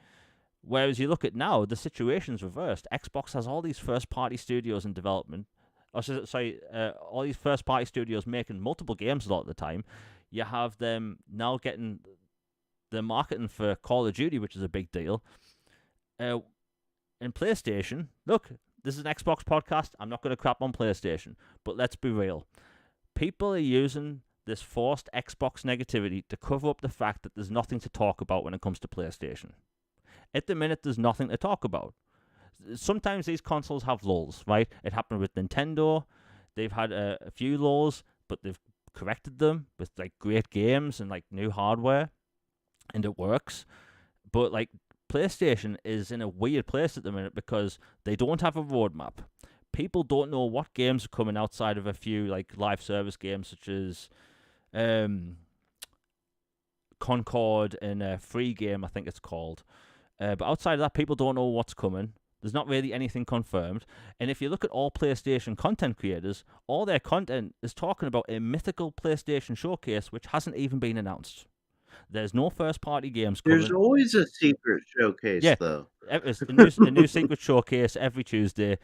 Whereas you look at now, the situation's reversed. Xbox has all these first-party studios in development. All these first-party studios making multiple games a lot of the time. You have them now getting the marketing for Call of Duty, which is a big deal. And PlayStation, look, this is an Xbox podcast. I'm not going to crap on PlayStation. But let's be real. People are using this forced Xbox negativity to cover up the fact that there's nothing to talk about when it comes to PlayStation. At the minute, there's nothing to talk about. Sometimes these consoles have lulls, right? It happened with Nintendo. They've had a few lulls, but they've corrected them with like great games and like new hardware, and it works. But like PlayStation is in a weird place at the minute because they don't have a roadmap. People don't know what games are coming outside of a few like live service games such as Concord and a free game, I think it's called. But outside of that, people don't know what's coming. There's not really anything confirmed. And if you look at all PlayStation content creators, all their content is talking about a mythical PlayStation showcase which hasn't even been announced. There's no first-party games coming.
There's always a secret showcase, though.
It's a new secret showcase every Tuesday.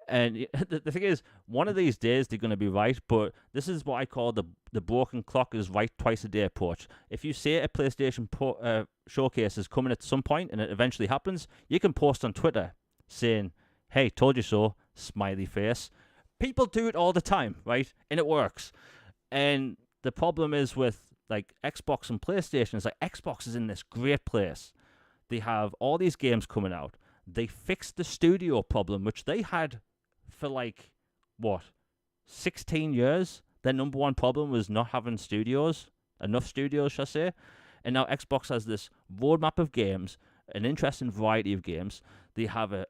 And the thing is, one of these days they're going to be right, but this is what I call the broken clock is right twice a day approach. If you say a PlayStation showcase is coming at some point and it eventually happens, you can post on Twitter saying, hey, told you so, smiley face. People do it all the time, right? And it works. And the problem is with like Xbox and PlayStation, is like Xbox is in this great place. They have all these games coming out. They fixed the studio problem, which they had for like, 16 years? Their number one problem was not having enough studios, shall I say. And now Xbox has this roadmap of games, an interesting variety of games. They have a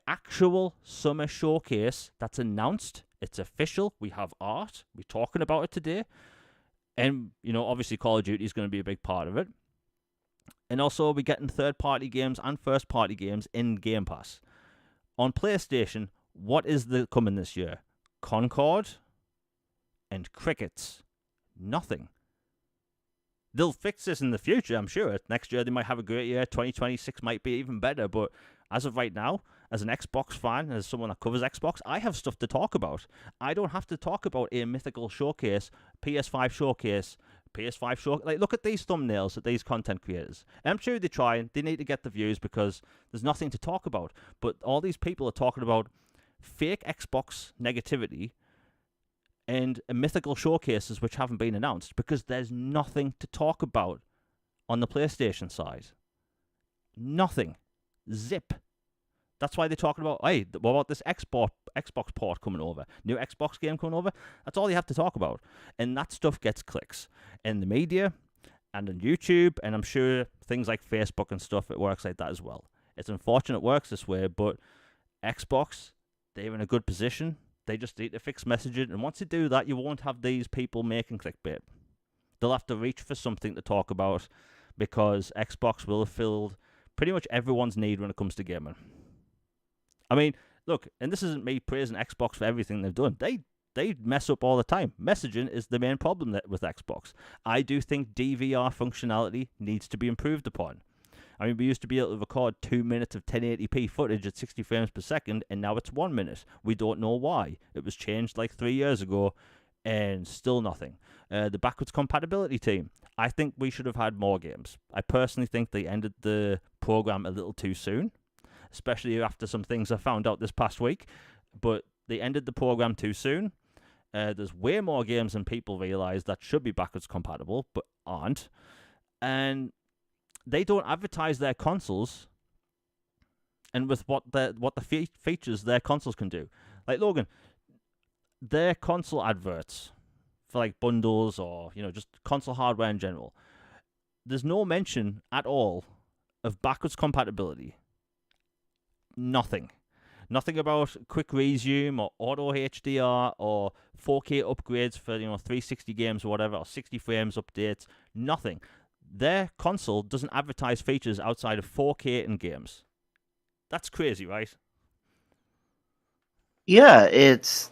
actual summer showcase that's announced. It's official. We have art. We're talking about it today. And, obviously Call of Duty is going to be a big part of it. And also we're getting third-party games and first-party games in Game Pass. On PlayStation, what is coming this year? Concord and Crickets. Nothing. They'll fix this in the future, I'm sure. Next year they might have a great year. 2026 might be even better. But as of right now, as an Xbox fan, as someone that covers Xbox, I have stuff to talk about. I don't have to talk about a mythical showcase, PS5 showcase, like, look at these thumbnails at these content creators. I'm sure they're trying. They need to get the views because there's nothing to talk about. But all these people are talking about fake Xbox negativity and mythical showcases which haven't been announced because there's nothing to talk about on the PlayStation side. Nothing. Zip. That's why they're talking about, hey, what about this Xbox port coming over? New Xbox game coming over? That's all you have to talk about. And that stuff gets clicks in the media and on YouTube, and I'm sure things like Facebook and stuff, it works like that as well. It's unfortunate it works this way, but Xbox, they're in a good position. They just need to fix messaging, and once you do that, you won't have these people making clickbait. They'll have to reach for something to talk about because Xbox will have filled pretty much everyone's need when it comes to gaming. I mean, look, and this isn't me praising Xbox for everything they've done. They mess up all the time. Messaging is the main problem with Xbox. I do think DVR functionality needs to be improved upon. I mean, we used to be able to record 2 minutes of 1080p footage at 60 frames per second, and now it's 1 minute. We don't know why. It was changed like 3 years ago, and still nothing. The backwards compatibility team. I think we should have had more games. I personally think they ended the program a little too soon, especially after some things I found out this past week. But they ended the program too soon. There's way more games than people realize that should be backwards compatible, but aren't. And they don't advertise their consoles and with what the features their consoles can do. Like Logan, their console adverts for like bundles or just console hardware in general. There's no mention at all of backwards compatibility. Nothing. Nothing about quick resume or auto HDR or 4K upgrades for 360 games or whatever, or 60 frames updates. Nothing. Their console doesn't advertise features outside of 4K in games. That's crazy, right?
Yeah, it's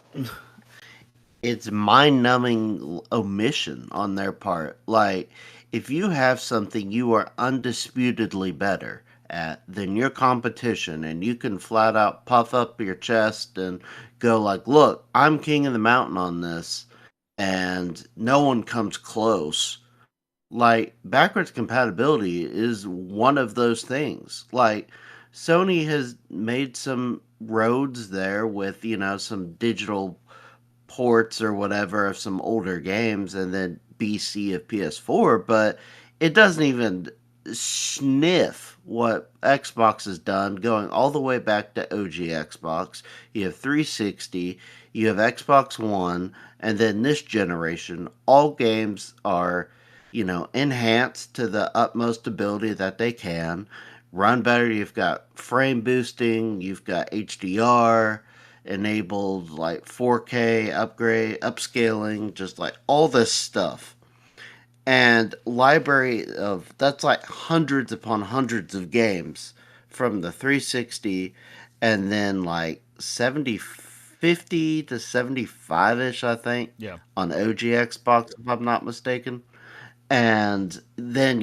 mind-numbing omission on their part. Like, if you have something you are undisputedly better at than your competition, and you can flat out puff up your chest and go like, "Look, I'm king of the mountain on this," and no one comes close. Like, backwards compatibility is one of those things. Like, Sony has made some roads there with, some digital ports or whatever of some older games and then BC of PS4, but it doesn't even sniff what Xbox has done going all the way back to OG Xbox. You have 360, you have Xbox One, and then this generation, all games are, enhanced to the utmost ability that they can. Run better, you've got frame boosting, you've got HDR, enabled like 4K upgrade, upscaling, just like all this stuff. And library of that's like hundreds upon hundreds of games from the 360, and then like 70, 50 to 75ish, I think,
Yeah.
on OG Xbox, if I'm not mistaken. And then,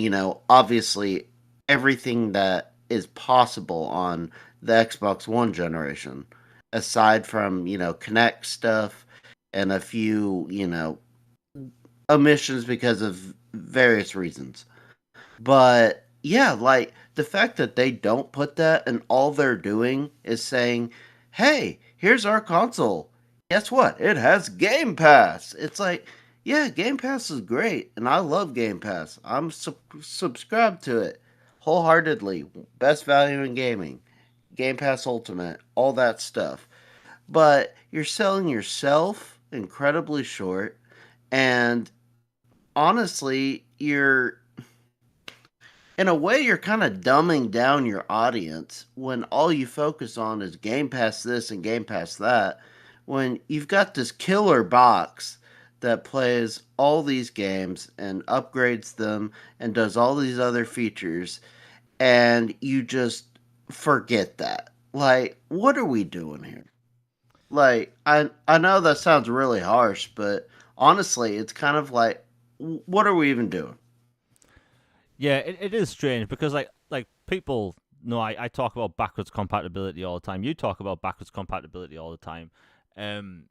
obviously everything that is possible on the Xbox One generation, aside from, Connect stuff and a few, omissions because of various reasons. But yeah, like the fact that they don't put that and all they're doing is saying, "Hey, here's our console. Guess what? It has Game Pass." It's like, yeah, Game Pass is great and I love Game Pass. I'm subscribed to it wholeheartedly. Best value in gaming. Game Pass Ultimate, all that stuff. But you're selling yourself incredibly short, and honestly, in a way, you're kind of dumbing down your audience when all you focus on is Game Pass this and Game Pass that. When you've got this killer box that plays all these games and upgrades them and does all these other features, and you just forget that. Like, what are we doing here? Like, I know that sounds really harsh, but honestly, it's kind of like, what are we even doing?
Yeah, it is strange because like people know I talk about backwards compatibility all the time. You talk about backwards compatibility all the time. Um,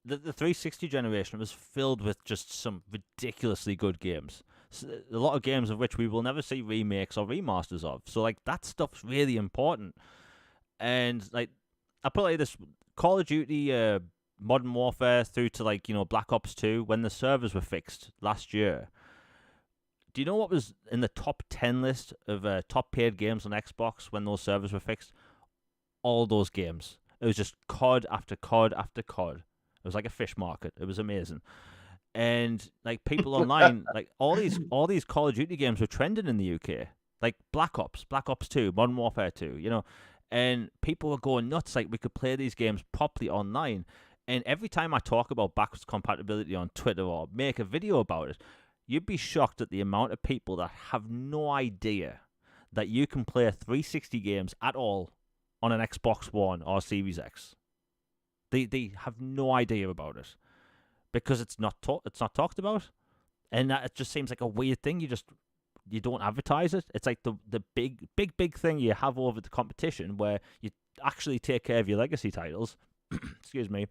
the 360 generation was filled with just some ridiculously good games. A lot of games of which we will never see remakes or remasters of. So like that stuff's really important. And like I put it like this: Call of Duty, Modern Warfare through to like Black Ops 2 when the servers were fixed last year. Do you know what was in the top 10 list of top paid games on Xbox when those servers were fixed? All those games. It was just COD after COD after COD. It was like a fish market. It was amazing. And like people online, like all these Call of Duty games were trending in the UK. Like Black Ops 2, Modern Warfare 2, and people were going nuts. Like we could play these games properly online. And every time I talk about backwards compatibility on Twitter or make a video about it, you'd be shocked at the amount of people that have no idea that you can play 360 games at all on an Xbox One or Series X. They have no idea about it because it's not talked about, and that it just seems like a weird thing. You don't advertise it. It's like the big thing you have over the competition where you actually take care of your legacy titles. Excuse me,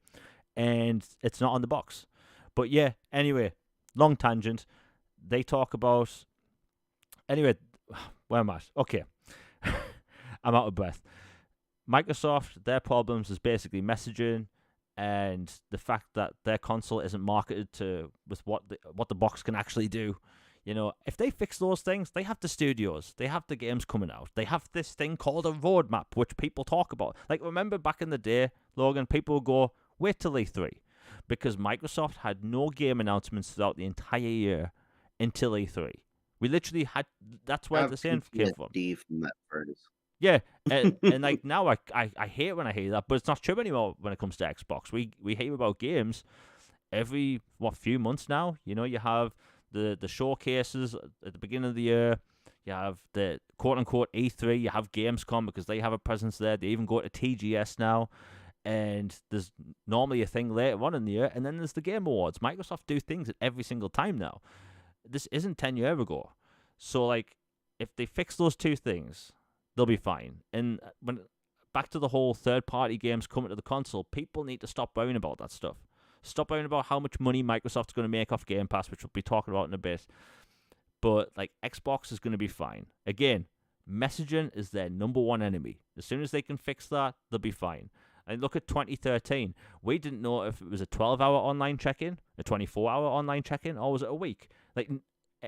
and it's not on the box. But yeah, anyway, long tangent. They talk about anyway. Where am I? Okay, I'm out of breath. Microsoft, their problems is basically messaging and the fact that their console isn't marketed to with what the box can actually do. If they fix those things, they have the studios, they have the games coming out, they have this thing called a roadmap, which people talk about. Like, remember back in the day, Logan, people would go, wait till E3. Because Microsoft had no game announcements throughout the entire year until E3. We literally had, that's
I
where
have
the saying came from.
PTSD from that phrase.
Yeah, and like now I hate when I hear that, but it's not true anymore when it comes to Xbox. We hear about games every few months now. You have the showcases at the beginning of the year. You have the quote unquote E3. You have Gamescom because they have a presence there. They even go to TGS now, and there's normally a thing later on in the year, and then there's the Game Awards. Microsoft do things at every single time now. This isn't 10 years ago, so like if they fix those two things, they'll be fine. And when back to the whole third-party games coming to the console, people need to stop worrying about that stuff. Stop worrying about how much money Microsoft's going to make off Game Pass, which we'll be talking about in a bit. But like Xbox is going to be fine. Again, messaging is their number one enemy. As soon as they can fix that, they'll be fine. And look at 2013. We didn't know if it was a 12-hour online check-in, a 24-hour online check-in, or was it a week? Like,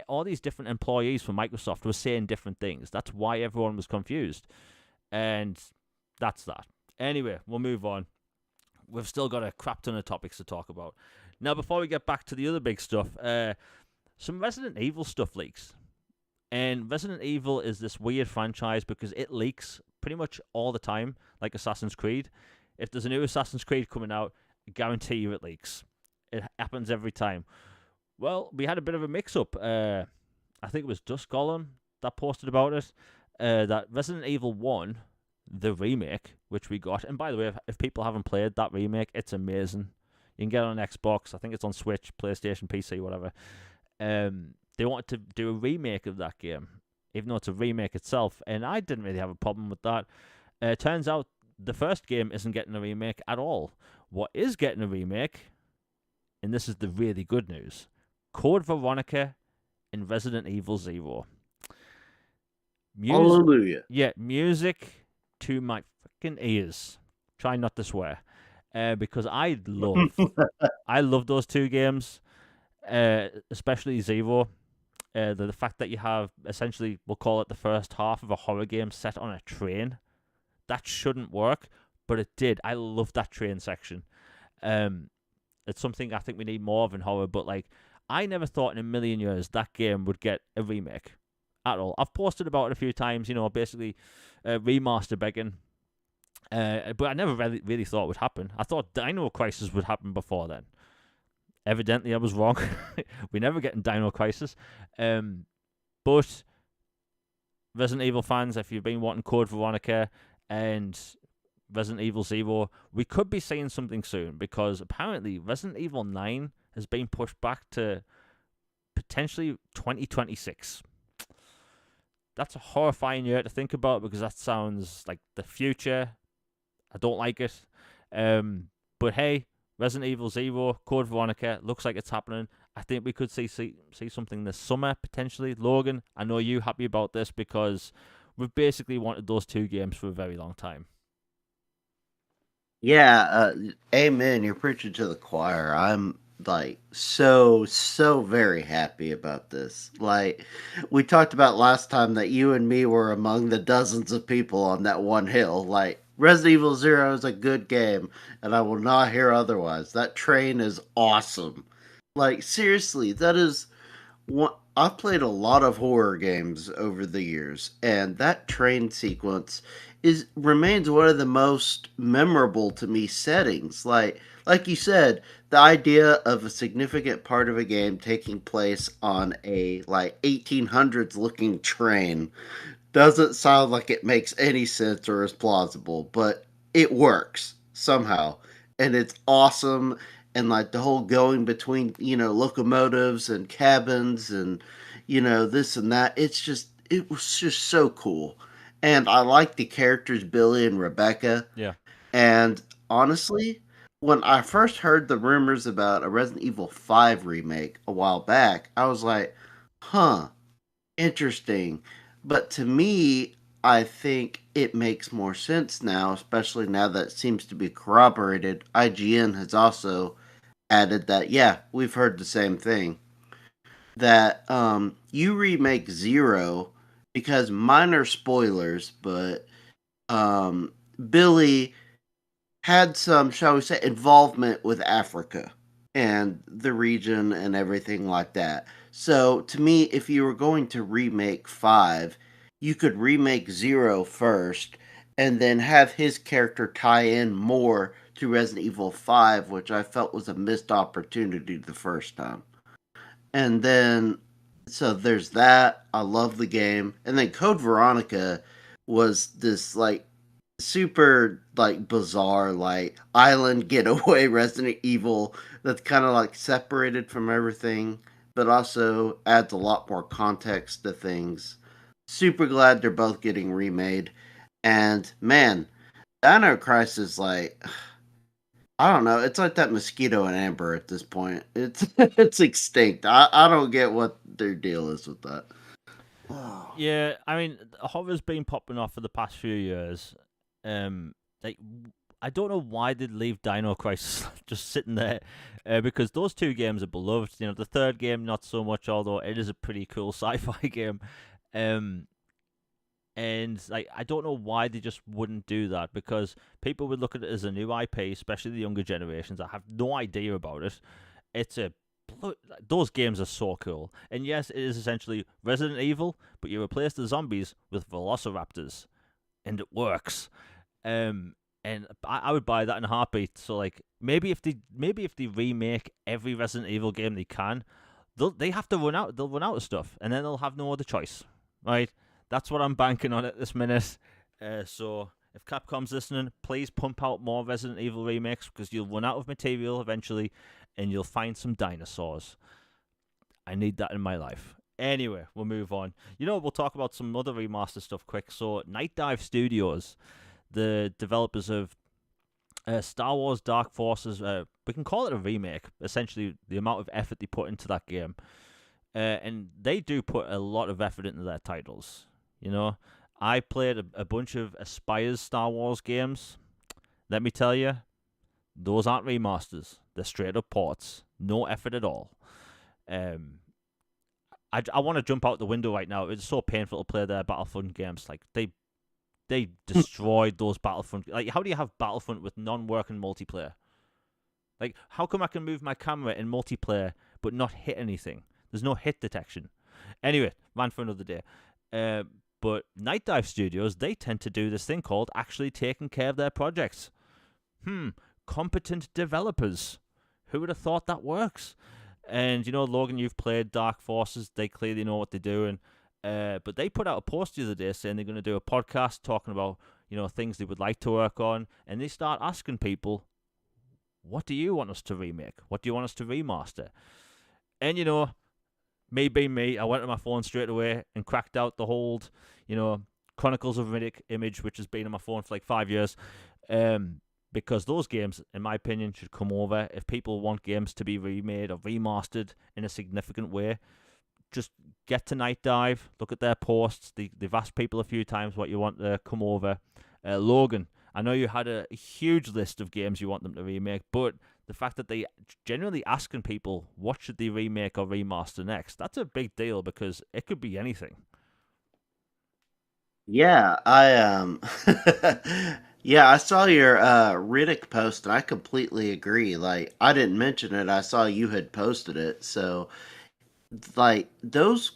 all these different employees from Microsoft were saying different things. That's why everyone was confused. And that's that. Anyway, we'll move on. We've still got a crap ton of topics to talk about. Now, before we get back to the other big stuff, some Resident Evil stuff leaks. And Resident Evil is this weird franchise because it leaks pretty much all the time, like Assassin's Creed. If there's a new Assassin's Creed coming out, I guarantee you it leaks. It happens every time. Well, we had a bit of a mix-up. I think it was Dusk Golem that posted about it. That Resident Evil 1, the remake, which we got. And by the way, if people haven't played that remake, it's amazing. You can get it on Xbox. I think it's on Switch, PlayStation, PC, whatever. They wanted to do a remake of that game, even though it's a remake itself. And I didn't really have a problem with that. Turns out the first game isn't getting a remake at all. What is getting a remake, and this is the really good news, Code Veronica and Resident Evil 0.
Hallelujah.
Yeah, music to my fucking ears. Try not to swear. Because I love those two games, especially 0. The fact that you have essentially, we'll call it the first half of a horror game set on a train. That shouldn't work, but it did. I love that train section. It's something I think we need more of in horror, but like, I never thought in a million years that game would get a remake at all. I've posted about it a few times, basically remaster begging. But I never really thought it would happen. I thought Dino Crisis would happen before then. Evidently, I was wrong. We never get in Dino Crisis. But Resident Evil fans, if you've been wanting Code Veronica and Resident Evil 0, we could be seeing something soon because apparently Resident Evil 9 has been pushed back to potentially 2026. That's a horrifying year to think about because that sounds like the future. I don't like it. But hey, Resident Evil 0, Code Veronica, looks like it's happening. I think we could see something this summer, potentially. Logan, I know you're happy about this because we've basically wanted those two games for a very long time.
Yeah, amen. You're preaching to the choir. I'm like so very happy about this. Like we talked about last time that you and me were among the dozens of people on that one hill. Like Resident Evil 0 is a good game, and I will not hear otherwise. That train is awesome. Like seriously, that is one. I've played a lot of horror games over the years, and that train sequence remains one of the most memorable to me settings. Like you said, the idea of a significant part of a game taking place on a like 1800s looking train doesn't sound like it makes any sense or is plausible, but it works somehow. And it's awesome. And like the whole going between, locomotives and cabins and, this and that. It was just so cool. And I like the characters Billy and Rebecca.
Yeah.
And honestly, when I first heard the rumors about a Resident Evil 5 remake a while back, I was like, huh, interesting. But to me, I think it makes more sense now, especially now that it seems to be corroborated. IGN has also added that, yeah, we've heard the same thing. that you remake Zero because minor spoilers, but um, Billy had some, shall we say, involvement with Africa and the region and everything like that. So, to me, if you were going to remake 5, you could remake Zero first and then have his character tie in more to Resident Evil 5, which I felt was a missed opportunity the first time. And then, so there's that. I love the game. And then Code Veronica was this like super like bizarre like island getaway Resident Evil that's kind of like separated from everything, but also adds a lot more context to things. Super glad they're both getting remade. And man, Dino Crisis like I don't know. It's like that mosquito and amber at this point. It's it's extinct. I don't get what their deal is with that. Oh.
Yeah, I mean, horror's been popping off for the past few years. Like, I don't know why they'd leave Dino Crisis just sitting there, because those two games are beloved. You know, the third game not so much, although it is a pretty cool sci-fi game. Um, and like, I don't know why they just wouldn't do that, because people would look at it as a new IP, especially the younger generations that have no idea about it. It's a those games are so cool. And yes, it is essentially Resident Evil, but you replace the zombies with velociraptors, and it works. And I would buy that in a heartbeat. So like, maybe if they remake every Resident Evil game they can, they have to run out. They'll run out of stuff, and then they'll have no other choice, right? That's what I'm banking on at this minute. So if Capcom's listening, please pump out more Resident Evil remakes, because you'll run out of material eventually, and you'll find some dinosaurs. I need that in my life. Anyway, we'll move on. You know, we'll talk about some other remaster stuff quick. So, Night Dive Studios, the developers of Star Wars Dark Forces, we can call it a remake. Essentially, the amount of effort they put into that game, and they do put a lot of effort into their titles. You know, I played a bunch of Aspire's Star Wars games. Let me tell you, those aren't remasters. They're straight up ports. No effort at all. Um, I want to jump out the window right now. It's so painful to play their Battlefront games. Like, they destroyed those Battlefront. Like, how do you have Battlefront with non-working multiplayer? Like, how come I can move my camera in multiplayer but not hit anything? There's no hit detection. Anyway, ran for another day. But Night Dive Studios, they tend to do this thing called actually taking care of their projects. Competent developers. Who would have thought that works? And, you know, Logan, you've played Dark Forces. They clearly know what they're doing. But they put out a post the other day saying they're going to do a podcast talking about, you know, things they would like to work on. And they start asking people, what do you want us to remake? What do you want us to remaster? And, you know, me being me, I went to my phone straight away and cracked out the whole, you know, Chronicles of Riddick image, which has been on my phone for like 5 years. Because those games, in my opinion, should come over. If people want games to be remade or remastered in a significant way, just get to Night Dive, look at their posts. They've asked people a few times what you want to come over. Logan, I know you had a huge list of games you want them to remake, but the fact that they generally asking people what should they remake or remaster next, that's a big deal, because it could be anything.
Yeah, yeah, I saw your Riddick post and I completely agree. Like I didn't mention it, I saw you had posted it. So like those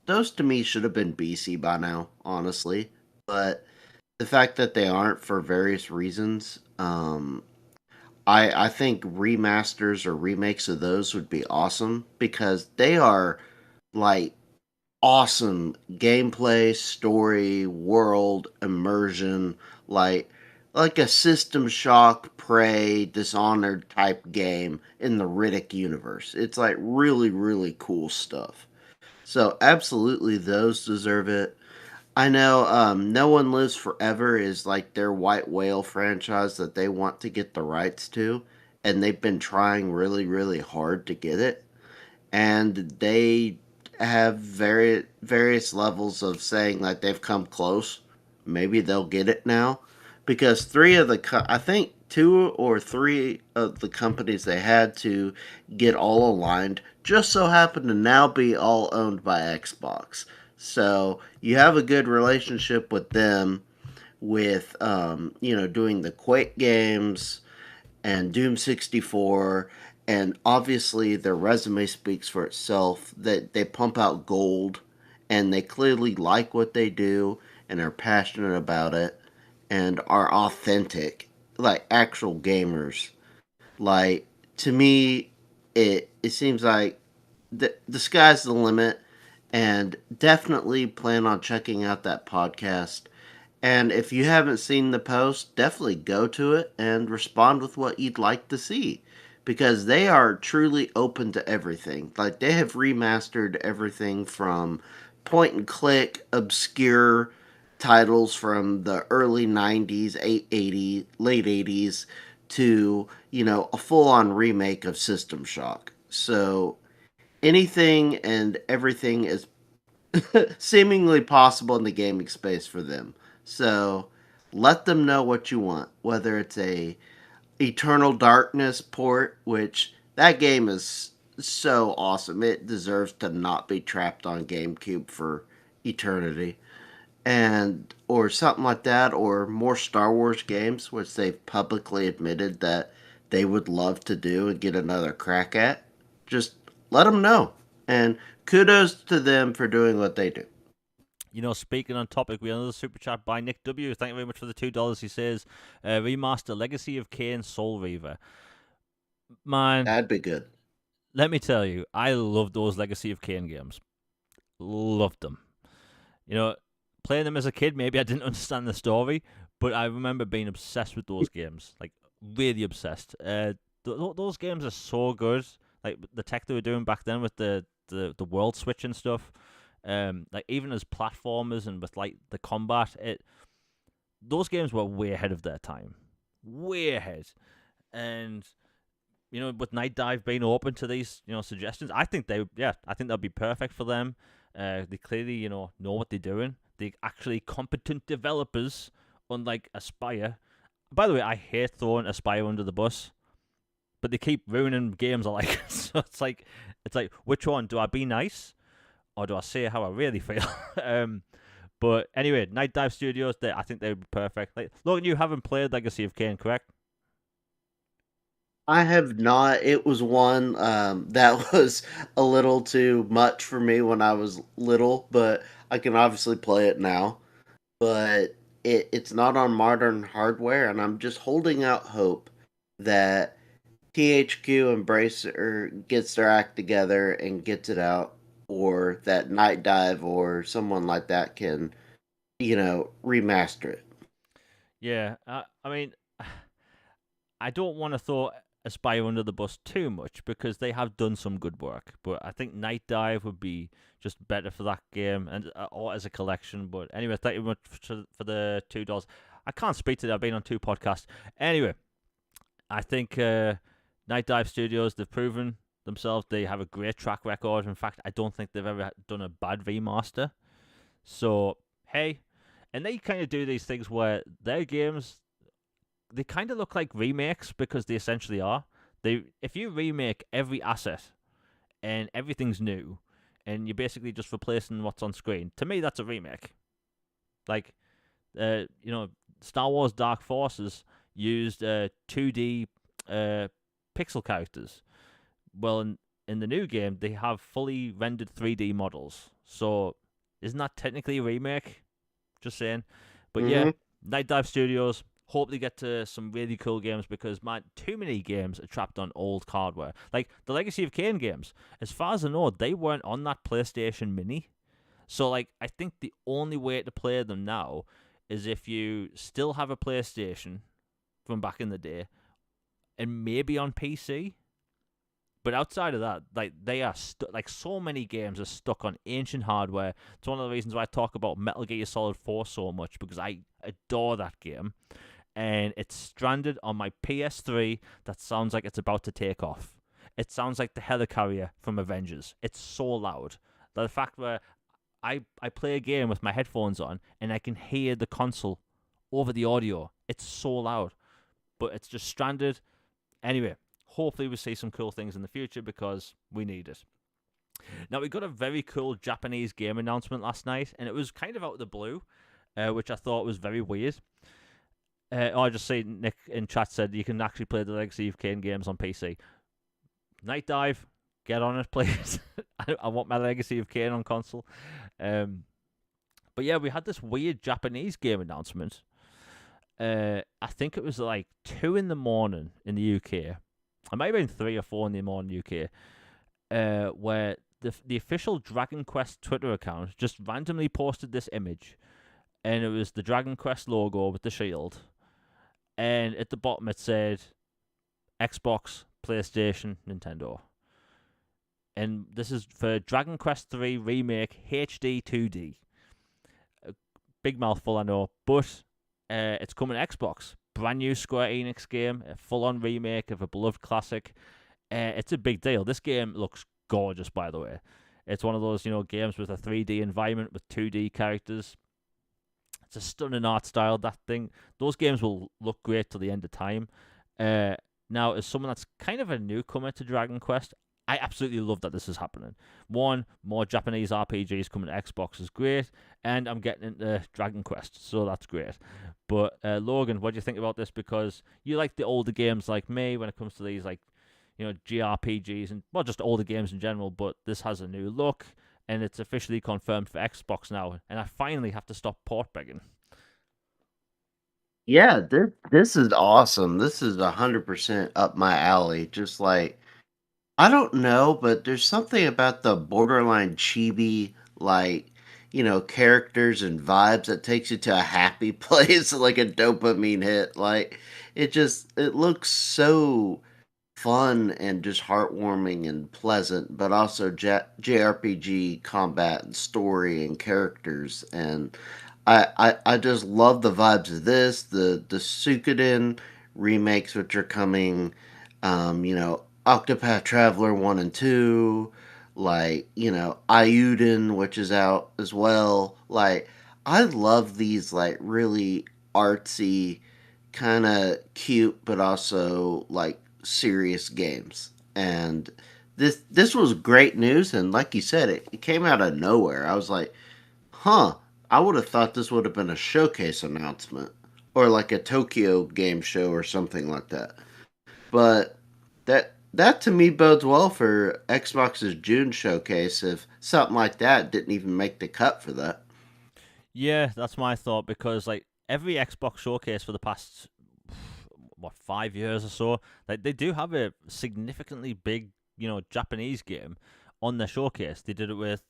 to me should have been BC by now, honestly. But the fact that they aren't for various reasons, I think remasters or remakes of those would be awesome because they are like awesome gameplay, story, world, immersion, like like a System Shock, Prey, Dishonored type game in the Riddick universe. It's like really, really cool stuff. So absolutely those deserve it. I know No One Lives Forever is like their White Whale franchise that they want to get the rights to, and they've been trying really, really hard to get it. And they have various levels of saying like they've come close. Maybe they'll get it now, because I think two or three of the companies they had to get all aligned just so happen to now be all owned by Xbox. So you have a good relationship with them with doing the Quake games and Doom 64, and obviously their resume speaks for itself that they pump out gold and they clearly like what they do and are passionate about it and are authentic, like actual gamers. Like, to me, it seems like the sky's the limit, and definitely plan on checking out that podcast. And if you haven't seen the post, definitely go to it and respond with what you'd like to see, because they are truly open to everything. Like, they have remastered everything from point and click obscure titles from the early 90s, 80s, late 80s to, a full on remake of System Shock. So anything and everything is seemingly possible in the gaming space for them. So let them know what you want, whether it's a Eternal Darkness port, which that game is so awesome. It deserves to not be trapped on GameCube for eternity. And or something like that, or more Star Wars games, which they've publicly admitted that they would love to do and get another crack at. Just let them know. And kudos to them for doing what they do.
Speaking on topic, we have another super chat by Nick W. Thank you very much for the $2. He says, remaster Legacy of Kain Soul Reaver. Man,
That'd be good.
let me tell you, I love those Legacy of Kain games. Loved them. Playing them as a kid, maybe I didn't understand the story, but I remember being obsessed with those games. Like, really obsessed. Those games are so good. Like, the tech they were doing back then with the world switch and stuff. Like, even as platformers and with, like, the combat, those games were way ahead of their time. Way ahead. And with Night Dive being open to these, suggestions, I think that'd be perfect for them. They clearly, know what they're doing. They're actually competent developers, unlike Aspire. By the way, I hate throwing Aspire under the bus, but they keep ruining games I like. So it's like, which one? Do I be nice, or do I say how I really feel? But anyway, Night Dive Studios, I think they would be perfect. Like, Logan, you haven't played Legacy of Kain, correct?
I have not. It was one that was a little too much for me when I was little, but I can obviously play it now. But it's not on modern hardware, and I'm just holding out hope that THQ Embracer gets their act together and gets it out, or that Night Dive or someone like that can, remaster it.
Yeah, I mean, I don't want to throw Aspire under the bus too much because they have done some good work, but I think Night Dive would be just better for that game and or as a collection. But anyway, thank you much for the $2. I can't speak to that. I've been on two podcasts. Anyway, I think Night Dive Studios, they've proven themselves. They have a great track record. In fact, I don't think they've ever done a bad remaster. So, hey, and they kind of do these things where their games, they kind of look like remakes because they essentially are. If you remake every asset and everything's new, and you're basically just replacing what's on screen, to me that's a remake. Like, Star Wars Dark Forces used 2D pixel characters. Well, in the new game, they have fully rendered 3D models. So, isn't that technically a remake? Just saying. But yeah,
Mm-hmm.
Night Dive Studios, hope they get to some really cool games because, man, too many games are trapped on old hardware. Like, the Legacy of Kain games, as far as I know, they weren't on that PlayStation Mini. So, like, I think the only way to play them now is if you still have a PlayStation from back in the day and maybe on PC. But outside of that, like, they are like, so many games are stuck on ancient hardware. It's one of the reasons why I talk about Metal Gear Solid 4 so much, because I adore that game. And it's stranded on my PS3 that sounds like it's about to take off. It sounds like the helicarrier from Avengers. It's so loud. The fact where I play a game with my headphones on and I can hear the console over the audio. It's so loud, but it's just stranded. Anyway, hopefully we see some cool things in the future because we need it. Now, we got a very cool Japanese game announcement last night, and it was kind of out of the blue, which I thought was very weird. I just see Nick in chat said you can actually play the Legacy of Kain games on PC. Night Dive, get on it, please. I want my Legacy of Kain on console. But yeah, we had this weird Japanese game announcement. I think it was like 2 in the morning in the UK. It might have been 3 or 4 in the morning UK. Where the official Dragon Quest Twitter account just randomly posted this image, and it was the Dragon Quest logo with the shield, and at the bottom it said Xbox, PlayStation, Nintendo. And this is for Dragon Quest 3 Remake HD 2D. A big mouthful, I know, but it's coming to Xbox. Brand new Square Enix game, a full-on remake of a beloved classic. It's a big deal. This game looks gorgeous, by the way. It's one of those, games with a 3D environment with 2D characters. It's a stunning art style, that thing. Those games will look great till the end of time. Now, as someone that's kind of a newcomer to Dragon Quest, I absolutely love that this is happening. One, more Japanese RPGs coming to Xbox is great, and I'm getting into Dragon Quest, so that's great. But, Logan, what do you think about this? Because you like the older games like me when it comes to these, JRPGs, and, well, just older games in general, but this has a new look, and it's officially confirmed for Xbox now, and I finally have to stop port begging.
Yeah, this is awesome. This is 100% up my alley. Just like, I don't know, but there's something about the borderline chibi, characters and vibes that takes you to a happy place, like a dopamine hit. Like, it looks so fun and just heartwarming and pleasant, but also JRPG combat and story and characters. And I just love the vibes of this. The Suikoden remakes, which are coming, Octopath Traveler 1 and 2, Ayuden, which is out as well. Like, I love these, really artsy, kind of cute, but also, serious games. And this was great news, and like you said, it came out of nowhere. I was like, huh, I would have thought this would have been a showcase announcement or like a Tokyo game show or something like that. But that to me bodes well for Xbox's June showcase if something like that didn't even make the cut for that.
Yeah, that's my thought, because, every Xbox showcase for the past 5 years or so, they do have a significantly big, Japanese game on their showcase. They did it with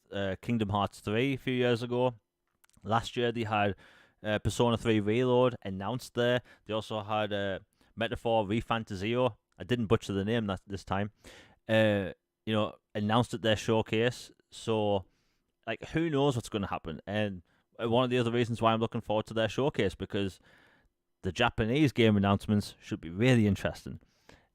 Kingdom Hearts 3 a few years ago. Last year they had Persona 3 Reload announced there. They also had Metaphor Refantasio. I didn't butcher the name this time. Announced at their showcase. So, who knows what's going to happen? And one of the other reasons why I'm looking forward to their showcase, because the Japanese game announcements should be really interesting.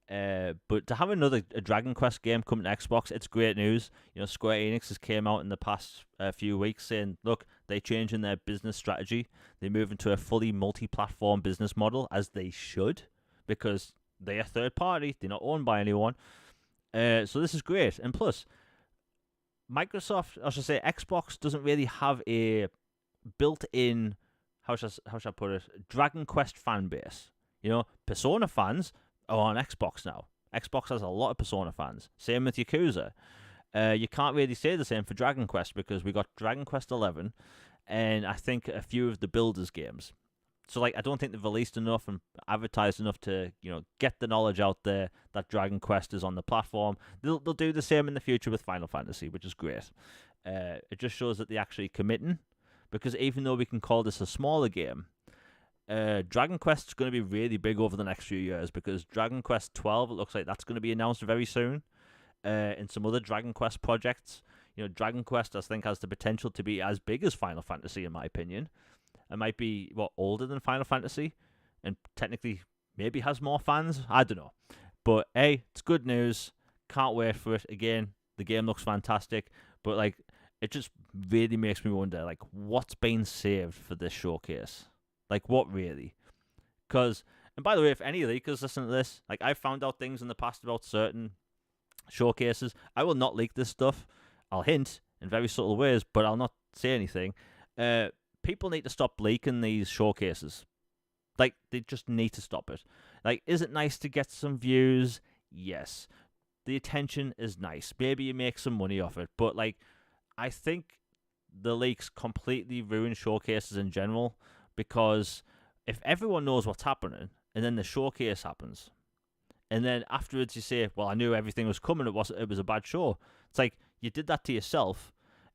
But to have a Dragon Quest game coming to Xbox, it's great news. Square Enix has came out in the past few weeks saying, look, they're changing their business strategy. They're moving to a fully multi-platform business model, as they should, because they are third party. They're not owned by anyone. So this is great. And plus, Microsoft, I should say Xbox, doesn't really have a built-in, how should I put it, Dragon Quest fan base. Persona fans are on Xbox now. Xbox has a lot of Persona fans. Same with Yakuza. You can't really say the same for Dragon Quest, because we got Dragon Quest 11 and I think a few of the Builders games. So, I don't think they've released enough and advertised enough to, get the knowledge out there that Dragon Quest is on the platform. They'll do the same in the future with Final Fantasy, which is great. It just shows that they're actually committing, because even though we can call this a smaller game, Dragon Quest is going to be really big over the next few years, because Dragon Quest 12, it looks like that's going to be announced very soon. And some other Dragon Quest projects. Dragon Quest, I think, has the potential to be as big as Final Fantasy, in my opinion. It might be, older than Final Fantasy, and technically maybe has more fans. I don't know. But, hey, it's good news. Can't wait for it. Again, the game looks fantastic. But, it just really makes me wonder, what's been saved for this showcase? Like, what really? Because, and by the way, if any leakers listen to this, like, I found out things in the past about certain showcases. I will not leak this stuff. I'll hint in very subtle ways, but I'll not say anything. Uh, People need to stop leaking these showcases. Like, they just need to stop it. Like, is it nice to get some views? Yes. The attention is nice. Maybe you make some money off it. But, like, I think the leaks completely ruin showcases in general, because if everyone knows what's happening and then the showcase happens, and then afterwards you say, well, I knew everything was coming, it was a bad show. It's like, you did that to yourself,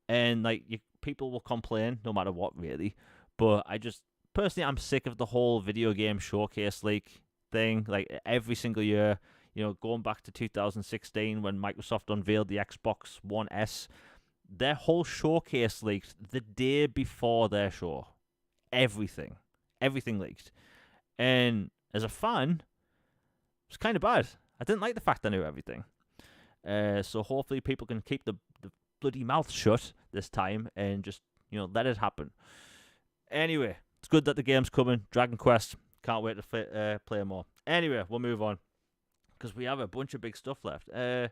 and like, people will complain no matter what, really. But I just personally, I'm sick of the whole video game showcase leak thing. Like, every single year, going back to 2016 when Microsoft unveiled the Xbox One S, their whole showcase leaked the day before their show. Everything leaked. And as a fan, it was kind of bad. I didn't like the fact I knew everything. So hopefully people can keep the bloody mouth shut this time and just, let it happen. Anyway, it's good that the game's coming. Dragon Quest. Can't wait to play more. Anyway, we'll move on, because we have a bunch of big stuff left. Okay,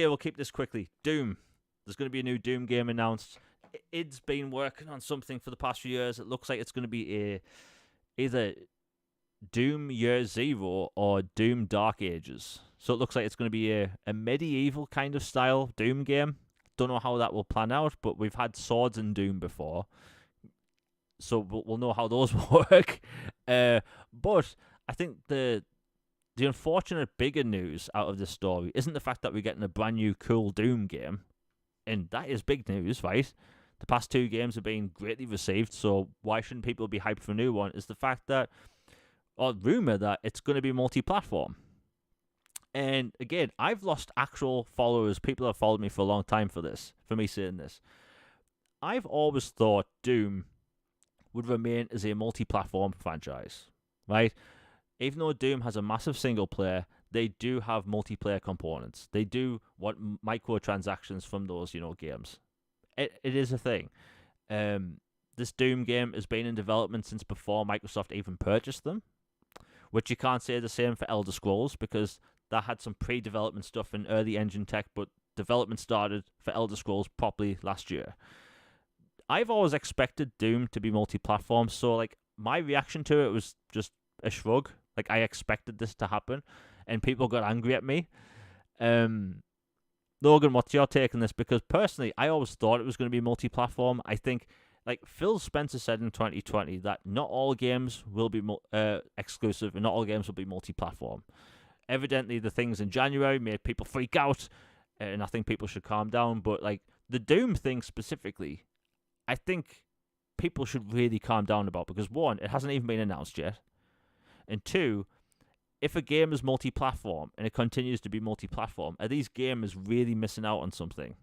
we'll keep this quickly. Doom. There's going to be a new Doom game announced. Id's been working on something for the past few years. It looks like it's going to be either Doom Year Zero or Doom Dark Ages. So it looks like it's going to be a medieval kind of style Doom game. Don't know how that will plan out, but we've had swords in Doom before, so we'll know how those work. But I think the unfortunate bigger news out of this story isn't the fact that we're getting a brand new cool Doom game, and that is big news, right? The past two games have been greatly received, so why shouldn't people be hyped for a new one? Is the fact that, or rumor that, it's going to be multi-platform. And again, I've lost actual followers. People have followed me for a long time for me saying this. I've always thought Doom would remain as a multi-platform franchise, right? Even though Doom has a massive single player, they do have multiplayer components. They do want microtransactions from those, games. It is a thing. This Doom game has been in development since before Microsoft even purchased them, which you can't say the same for Elder Scrolls, because that had some pre-development stuff in early engine tech, but development started for Elder Scrolls properly last year. I've always expected Doom to be multi-platform, so like, my reaction to it was just a shrug. Like, I expected this to happen, and people got angry at me. Logan, what's your take on this? Because personally, I always thought it was going to be multi-platform. I think, like Phil Spencer said in 2020, that not all games will be exclusive, and not all games will be multi-platform. Evidently, the things in January made people freak out, and I think people should calm down. But like, the Doom thing specifically, I think people should really calm down about, because one, it hasn't even been announced yet, and two, if a game is multi-platform and it continues to be multi-platform, are these gamers really missing out on something?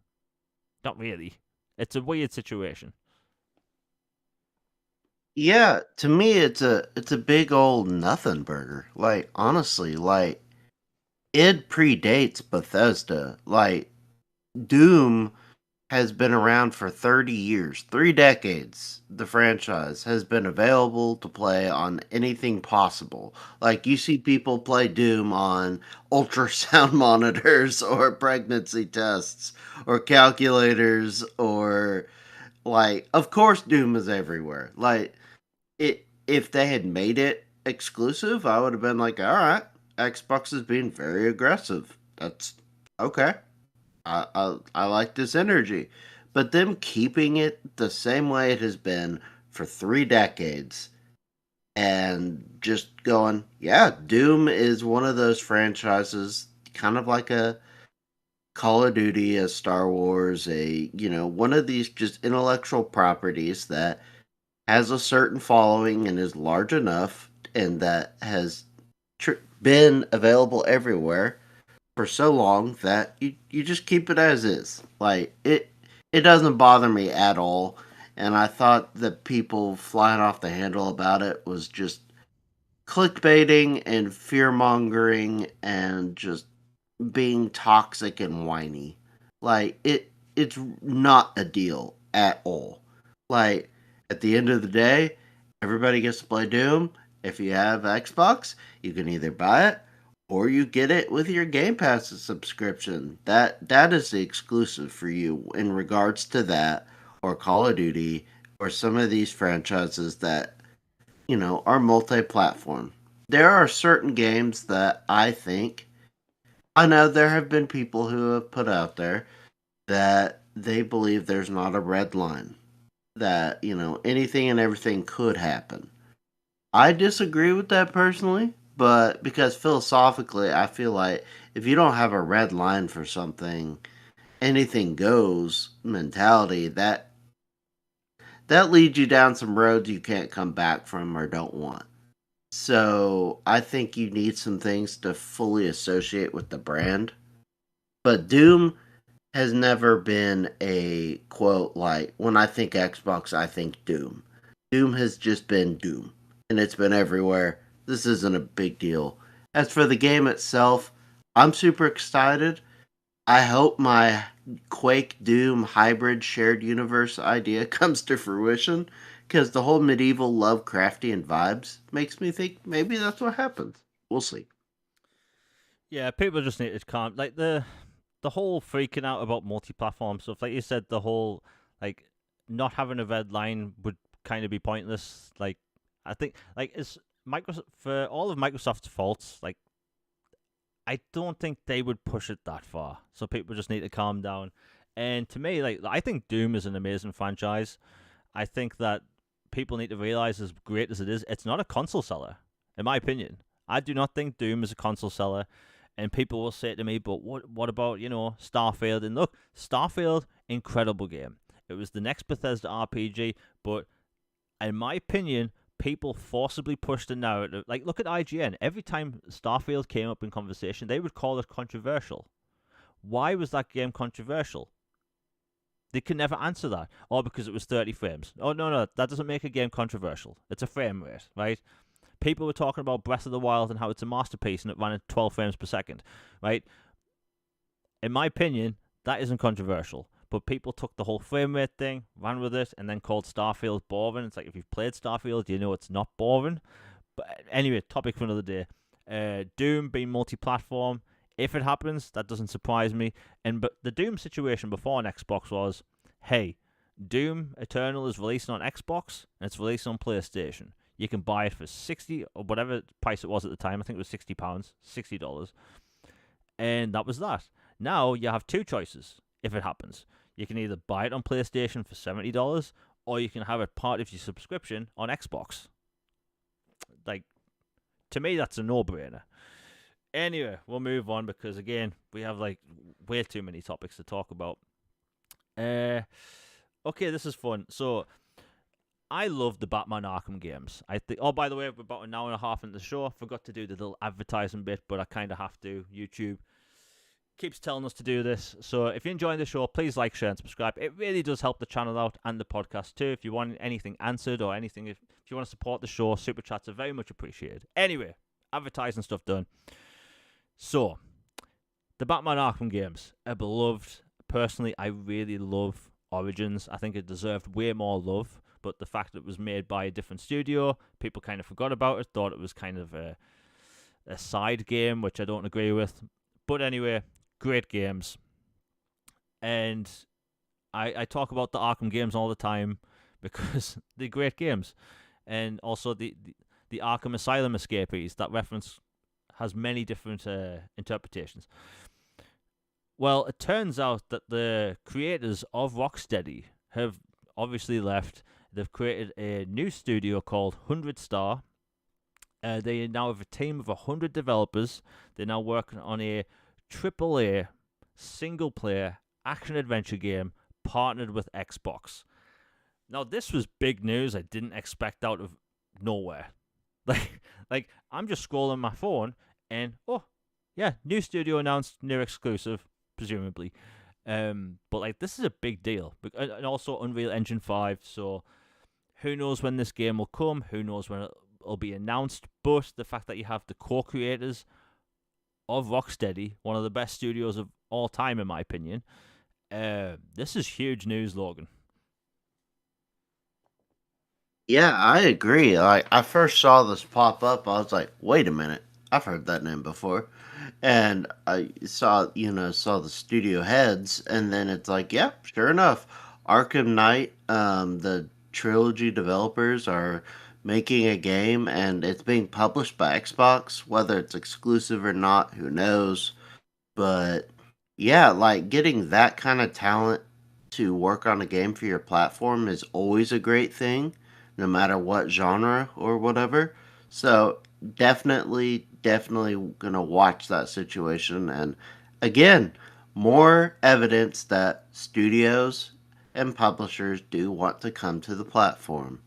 Not really. It's a weird situation.
Yeah, to me it's a big old nothing burger. Like, honestly, like, it predates Bethesda. Like, Doom has been around for 30 years, 3 decades. The franchise has been available to play on anything possible. Like, you see people play Doom on ultrasound monitors or pregnancy tests or calculators, or, like, of course Doom is everywhere. Like, if they had made it exclusive, I would have been like, all right, Xbox is being very aggressive. That's okay. I like this energy. But them keeping it the same way it has been for 3 decades and just going, yeah, Doom is one of those franchises, kind of like a Call of Duty, a Star Wars, one of these just intellectual properties that has a certain following and is large enough, and that has been available everywhere for so long that you just keep it as is. Like, it doesn't bother me at all. And I thought that people flying off the handle about it was just clickbaiting and fear mongering and just being toxic and whiny. Like, it's not a deal at all. Like, at the end of the day, Everybody gets to play Doom. If you have Xbox, you can either buy it or you get it with your Game Pass subscription. That is the exclusive for you in regards to that or Call of Duty or some of these franchises that, are multi-platform. There are certain games that I know there have been people who have put out there that they believe there's not a red line, that, anything and everything could happen. I disagree with that personally, but because philosophically, I feel like if you don't have a red line for something, anything goes mentality, that leads you down some roads you can't come back from or don't want. So I think you need some things to fully associate with the brand. But Doom has never been a quote like when I think Xbox, I think Doom. Doom has just been Doom, and it's been everywhere. This isn't a big deal. As for the game itself, I'm super excited. I hope my Quake Doom hybrid shared universe idea comes to fruition because the whole medieval Lovecraftian vibes makes me think maybe that's what happens. We'll see.
Yeah, people just need to calm. Like the whole freaking out about multi-platform stuff. Like you said, the whole like not having a red line would kind of be pointless. Like I think like it's Microsoft for all of Microsoft's faults. Like I don't think they would push it that far. So people just need to calm down. And to me, like I think Doom is an amazing franchise. I think that people need to realize, as great as it is, it's not a console seller, in my opinion. I do not think Doom is a console seller. And people will say to me, but what about, Starfield? And look, Starfield, incredible game. It was the next Bethesda RPG, but in my opinion, people forcibly pushed the narrative. Like, look at IGN. Every time Starfield came up in conversation, they would call it controversial. Why was that game controversial? They could never answer that. Oh, because it was 30 frames. Oh, no, that doesn't make a game controversial. It's a frame rate, right? People were talking about Breath of the Wild and how it's a masterpiece and it ran at 12 frames per second, right? In my opinion, that isn't controversial. But people took the whole frame rate thing, ran with it, and then called Starfield boring. It's like, if you've played Starfield, you know it's not boring. But anyway, topic for another day. Doom being multi-platform. If it happens, that doesn't surprise me. And but the Doom situation before on Xbox was, hey, Doom Eternal is releasing on Xbox and it's released on PlayStation. You can buy it for 60 or whatever price it was at the time. I think it was £60, $60. And that was that. Now you have two choices if it happens. You can either buy it on PlayStation for $70 or you can have it part of your subscription on Xbox. Like, to me, that's a no-brainer. Anyway, we'll move on because, again, we have like way too many topics to talk about. Okay, this is fun. So, I love the Batman Arkham games. I think. Oh, by the way, we're about an hour and a half into the show. I forgot to do the little advertising bit, but I kind of have to. YouTube keeps telling us to do this. So if you're enjoying the show, please like, share, and subscribe. It really does help the channel out and the podcast too. If you want anything answered or anything, if you want to support the show, super chats are very much appreciated. Anyway, advertising stuff done. So, the Batman Arkham games are beloved. Personally, I really love Origins. I think it deserved way more love. But the fact that it was made by a different studio, people kind of forgot about it, thought it was kind of a side game, which I don't agree with. But anyway, great games. And I talk about the Arkham games all the time because they're great games. And also the Arkham Asylum escapees, that reference has many different interpretations. Well, it turns out that the creators of Rocksteady have obviously left. They've created a new studio called 100 Star. They now have a team of 100 developers. They're now working on a AAA single-player action-adventure game partnered with Xbox. Now, this was big news I didn't expect out of nowhere. Like I'm just scrolling my phone and, oh, yeah, new studio announced, new exclusive, presumably. But like this is a big deal. And also Unreal Engine 5, so who knows when this game will come, who knows when it'll be announced, but the fact that you have the co-creators of Rocksteady, one of the best studios of all time in my opinion, this is huge news, Logan.
Yeah, I agree. Like I first saw this pop up, I was like, "Wait a minute, I've heard that name before." And I saw the studio heads, and then it's like, "Yep, sure enough, Arkham Knight, the trilogy developers are making a game, and it's being published by Xbox. Whether it's exclusive or not, who knows?" But yeah, like getting that kind of talent to work on a game for your platform is always a great thing, no matter what genre or whatever. So definitely gonna watch that situation. And again, more evidence that studios and publishers do want to come to the platform.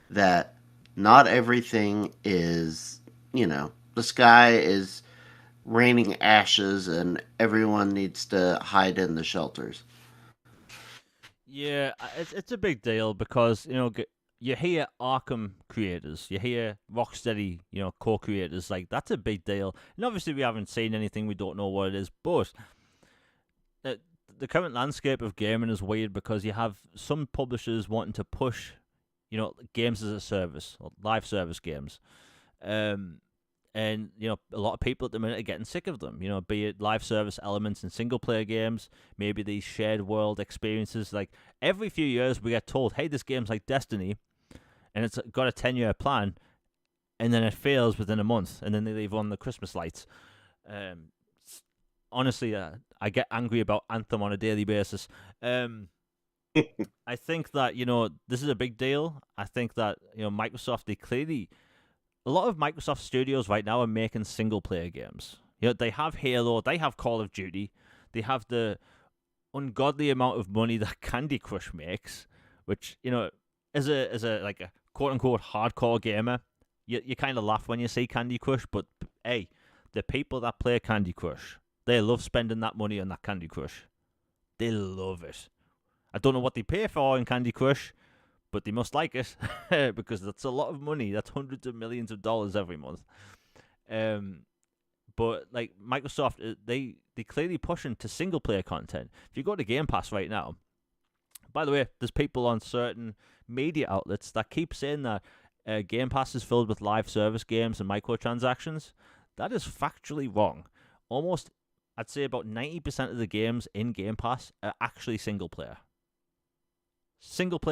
That not everything is, the sky is raining ashes and everyone needs to hide in the shelters.
Yeah, it's a big deal because you hear Arkham creators, you hear Rocksteady, co-creators, like that's a big deal. And obviously we haven't seen anything, we don't know what it is, but uh, the current landscape of gaming is weird because you have some publishers wanting to push, games as a service or live service games. Um, and a lot of people at the minute are getting sick of them, be it live service elements in single player games, maybe these shared world experiences. Like every few years we get told, hey, this game's like Destiny and it's got a 10-year plan, and then it fails within a month, and then they leave on the Christmas lights. um, Honestly, I get angry about Anthem on a daily basis. um, I think that this is a big deal. I think that Microsoft, they clearly, a lot of Microsoft studios right now are making single player games. They have Halo, they have Call of Duty, they have the ungodly amount of money that Candy Crush makes, which as a like a quote unquote hardcore gamer, you kind of laugh when you see Candy Crush, but hey, the people that play Candy Crush, they love spending that money on that Candy Crush. They love it. I don't know what they pay for in Candy Crush, but they must like it because that's a lot of money. That's hundreds of millions of dollars every month. Um, but like Microsoft, they clearly pushing to single player content. If you go to Game Pass right now, by the way, there's people on certain media outlets that keep saying that Game Pass is filled with live service games and microtransactions. That is factually wrong. Almost, I'd say about 90% of the games in Game Pass are actually single player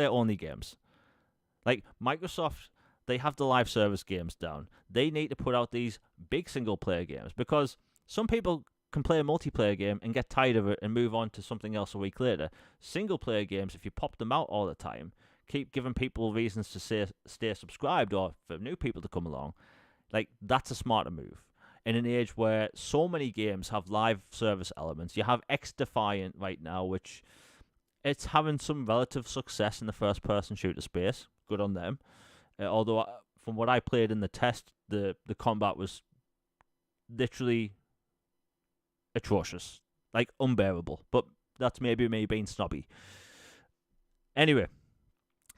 only games. Like Microsoft, they have the live service games down. They need to put out these big single player games because some people can play a multiplayer game and get tired of it and move on to something else a week later. Single player games, if you pop them out all the time, keep giving people reasons to stay subscribed or for new people to come along. Like that's a smarter move. In an age where so many games have live service elements, you have X Defiant right now, which it's having some relative success in the first person shooter space. Good on them. Although from what I played in the test, the combat was literally atrocious, like unbearable. But that's maybe me being snobby. Anyway,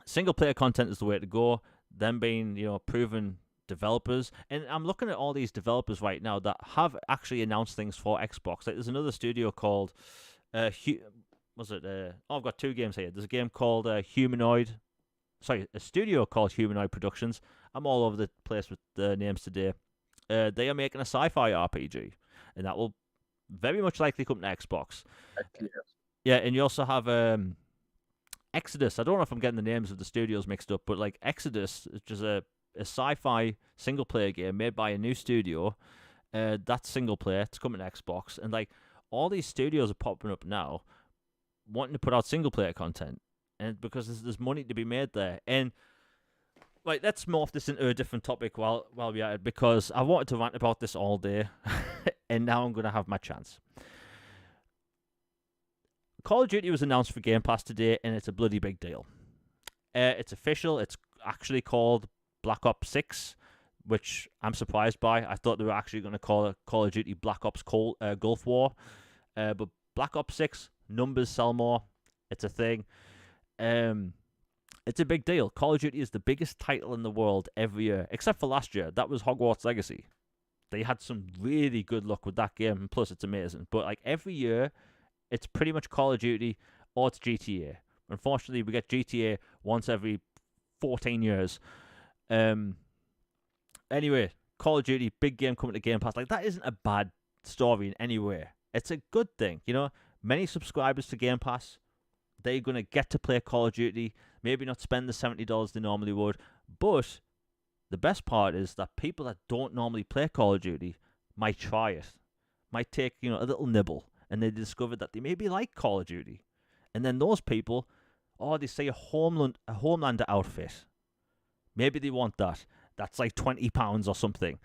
single player content is the way to go. Them being proven developers, and I'm looking at all these developers right now that have actually announced things for Xbox. Like there's another studio called was it? I've got two games here. There's a game called Humanoid. Sorry, a studio called Humanoid Productions. I'm all over the place with the names today. They are making a sci-fi RPG, and that will very much likely come to Xbox. Yeah, and you also have Exodus. I don't know if I'm getting the names of the studios mixed up, but like Exodus, which is a sci-fi single-player game made by a new studio. That's single player. It's coming to Xbox, and like all these studios are popping up now, wanting to put out single-player content, and because there's money to be made there. And right, let's morph this into a different topic while we're at it, because I wanted to rant about this all day, and now I'm gonna have my chance. Call of Duty was announced for Game Pass today, and it's a bloody big deal. It's official. It's actually called Black Ops 6, which I'm surprised by. I thought they were actually going to call it Call of Duty Black Ops Gulf War. But Black Ops 6, numbers sell more. It's a thing. It's a big deal. Call of Duty is the biggest title in the world every year, except for last year. That was Hogwarts Legacy. They had some really good luck with that game, and plus it's amazing. But like every year, it's pretty much Call of Duty or it's GTA. Unfortunately, we get GTA once every 14 years. Anyway, Call of Duty, big game coming to Game Pass. Like, that isn't a bad story in any way. It's a good thing, you know. Many subscribers to Game Pass, they're going to get to play Call of Duty, maybe not spend the $70 they normally would, but the best part is that people that don't normally play Call of Duty might try it, might take, you know, a little nibble, and they discover that they maybe like Call of Duty. And then those people, they say a Homelander outfit. Maybe they want that. That's like £20 or something.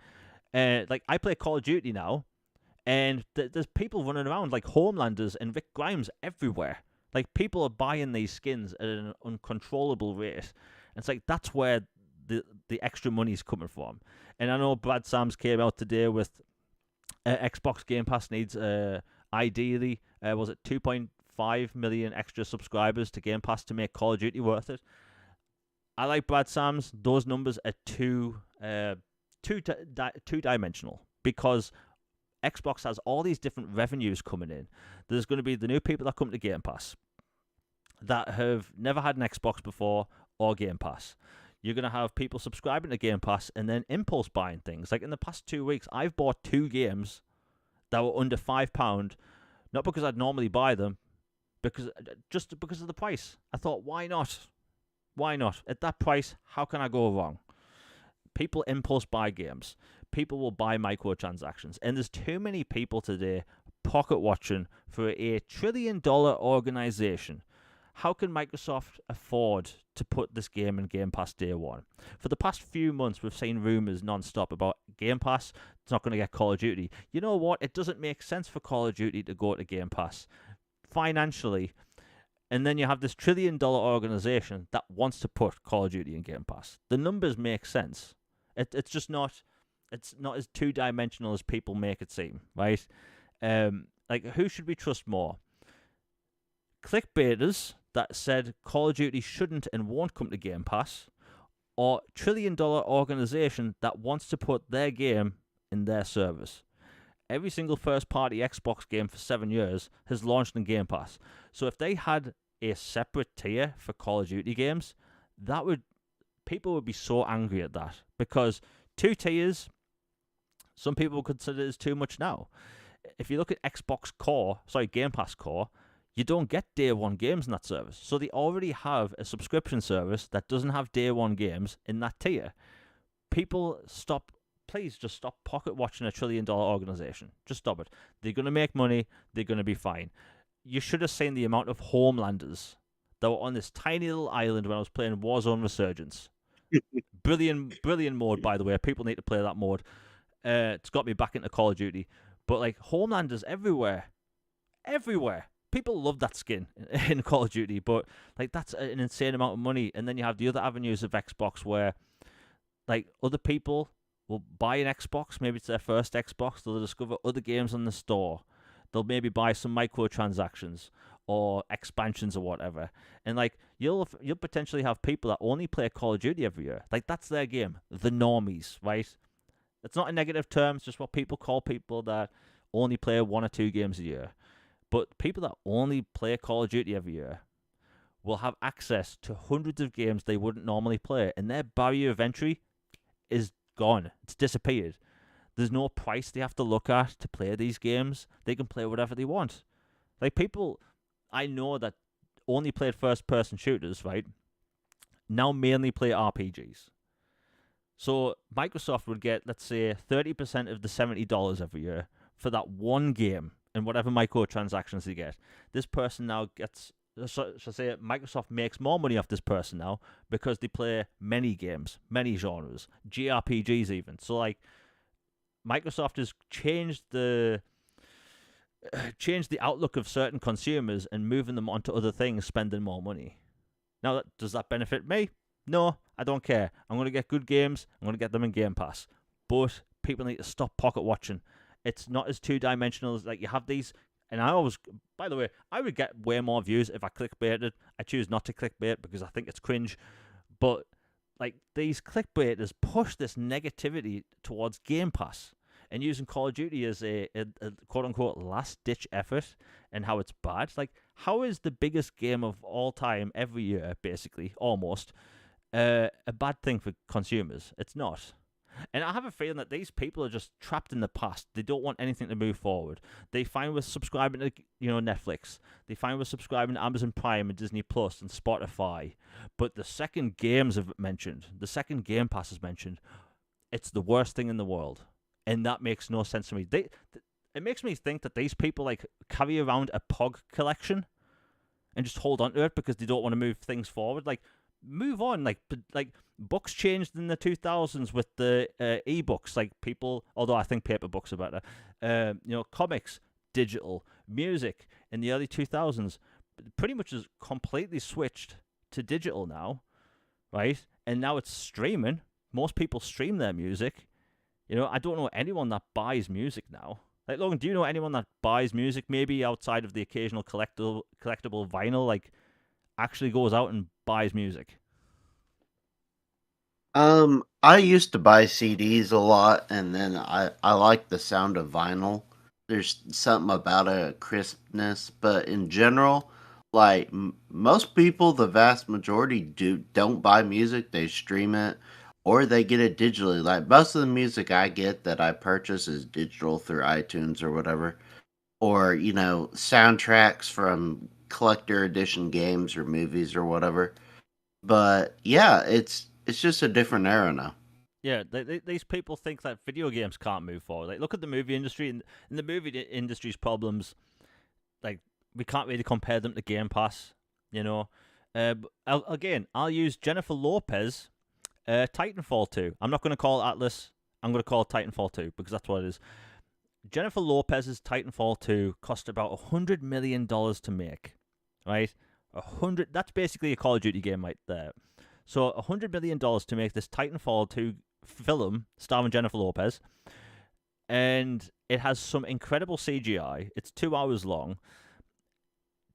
Like, I play Call of Duty now, and there's people running around like Homelanders and Rick Grimes everywhere. Like, people are buying these skins at an uncontrollable rate. And it's like, that's where the extra money's coming from. And I know Brad Sams came out today with Xbox Game Pass needs ideally, was it 2.5 million extra subscribers to Game Pass to make Call of Duty worth it. I like Brad Sams. Those numbers are two-dimensional, because Xbox has all these different revenues coming in. There's going to be the new people that come to Game Pass that have never had an Xbox before or Game Pass. You're going to have people subscribing to Game Pass and then impulse buying things. Like, in the past 2 weeks, I've bought 2 games that were under £5, not because I'd normally buy them, just because of the price. I thought, why not? Why not? At that price, how can I go wrong? People impulse buy games. People will buy microtransactions. And there's too many people today pocket watching for a $1 trillion organization. How can Microsoft afford to put this game in Game Pass day one? For the past few months, we've seen rumors non-stop about Game Pass. It's not going to get Call of Duty. You know what? It doesn't make sense for Call of Duty to go to Game Pass financially. And then you have this $1 trillion organization that wants to put Call of Duty in Game Pass. The numbers make sense. It's just not. It's not as two-dimensional as people make it seem, right? Like, who should we trust more? Clickbaiters that said Call of Duty shouldn't and won't come to Game Pass, or $1 trillion organization that wants to put their game in their service. Every single first-party Xbox game for 7 years has launched in Game Pass. So if they had a separate tier for Call of Duty games, people would be so angry at that, because 2 tiers, some people would consider is too much now. If you look at Game Pass Core, you don't get day one games in that service. So they already have a subscription service that doesn't have day one games in that tier. Please just stop pocket watching a $1 trillion organization. Just stop it. They're going to make money. They're going to be fine. You should have seen the amount of Homelanders that were on this tiny little island when I was playing Warzone Resurgence. Brilliant mode, by the way. People need to play that mode. It's got me back into Call of Duty. But, like, Homelanders everywhere. Everywhere. People love that skin in Call of Duty, but, like, that's an insane amount of money. And then you have the other avenues of Xbox where, like, other people will buy an Xbox. Maybe it's their first Xbox. They'll discover other games on the store. They'll maybe buy some microtransactions or expansions or whatever. And, like, you'll potentially have people that only play Call of Duty every year. Like, that's their game. The normies, right? It's not a negative term. It's just what people call people that only play 1 or 2 games a year. But people that only play Call of Duty every year will have access to hundreds of games they wouldn't normally play. And their barrier of entry is gone. It's disappeared. There's no price they have to look at to play these games. They can play whatever they want. Like, people I know that only played first-person shooters, right, now mainly play RPGs. So Microsoft would get, let's say, 30% of the $70 every year for that one game and whatever microtransactions they get. This person now gets, shall I say, Microsoft makes more money off this person now because they play many games, many genres, JRPGs even. So, like, Microsoft has changed the outlook of certain consumers and moving them onto other things, spending more money. Now, does that benefit me? No, I don't care. I'm going to get good games. I'm going to get them in Game Pass. But people need to stop pocket watching. It's not as two-dimensional as, like, you have these. And by the way, I would get way more views if I clickbaited. I choose not to clickbait because I think it's cringe. But, like, these clickbaiters push this negativity towards Game Pass and using Call of Duty as a quote-unquote last-ditch effort and how it's bad. Like, how is the biggest game of all time every year, basically, almost, a bad thing for consumers. It's not. And I have a feeling that these people are just trapped in the past. They don't want anything to move forward. They find with subscribing to Netflix. They find with subscribing to Amazon Prime and Disney Plus and Spotify. But the second games have mentioned, the second Game Pass is mentioned, it's the worst thing in the world, and that makes no sense to me. It makes me think that these people like carry around a POG collection and just hold on to it because they don't want to move things forward. Like, move on. Like books changed in the 2000s with the e-books. Like, people, although I think paper books are better. Comics, digital, music in the early 2000s pretty much is completely switched to digital now, right? And now it's streaming. Most people stream their music. I don't know anyone that buys music now. Like, Logan, do you know anyone that buys music, maybe outside of the occasional collectible vinyl, like, actually goes out and buys music?
I used to buy CDs a lot, and then I like the sound of vinyl. There's something about a crispness, but in general, like most people, the vast majority don't buy music. They stream it or they get it digitally. Like most of the music I get that I purchase is digital through iTunes or whatever, or soundtracks from collector edition games or movies or whatever. But yeah, it's just a different era now.
Yeah, these people think that video games can't move forward. Like, look at the movie industry, and the movie industry's problems. Like, we can't really compare them to Game Pass. I'll use Jennifer Lopez, Titanfall 2. I'm not going to call it Atlas. I'm going to call it Titanfall 2 because that's what it is. Jennifer Lopez's Titanfall 2 cost about $100 million to make, right? 100. That's basically a Call of Duty game right there. So $100 million to make this Titanfall 2 film starring Jennifer Lopez, and it has some incredible CGI. It's 2 hours long.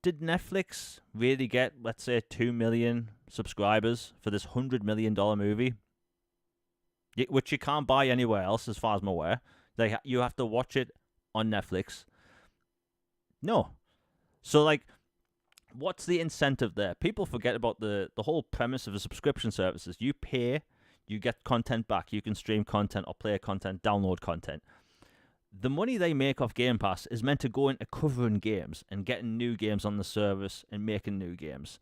Did Netflix really get, let's say, 2 million subscribers for this $100 million movie? Which you can't buy anywhere else, as far as I'm aware. You have to watch it on Netflix. No. So, like, what's the incentive there? People forget about the whole premise of a subscription services. You pay, you get content back. You can stream content or play content, download content. The money they make off Game Pass is meant to go into covering games and getting new games on the service and making new games.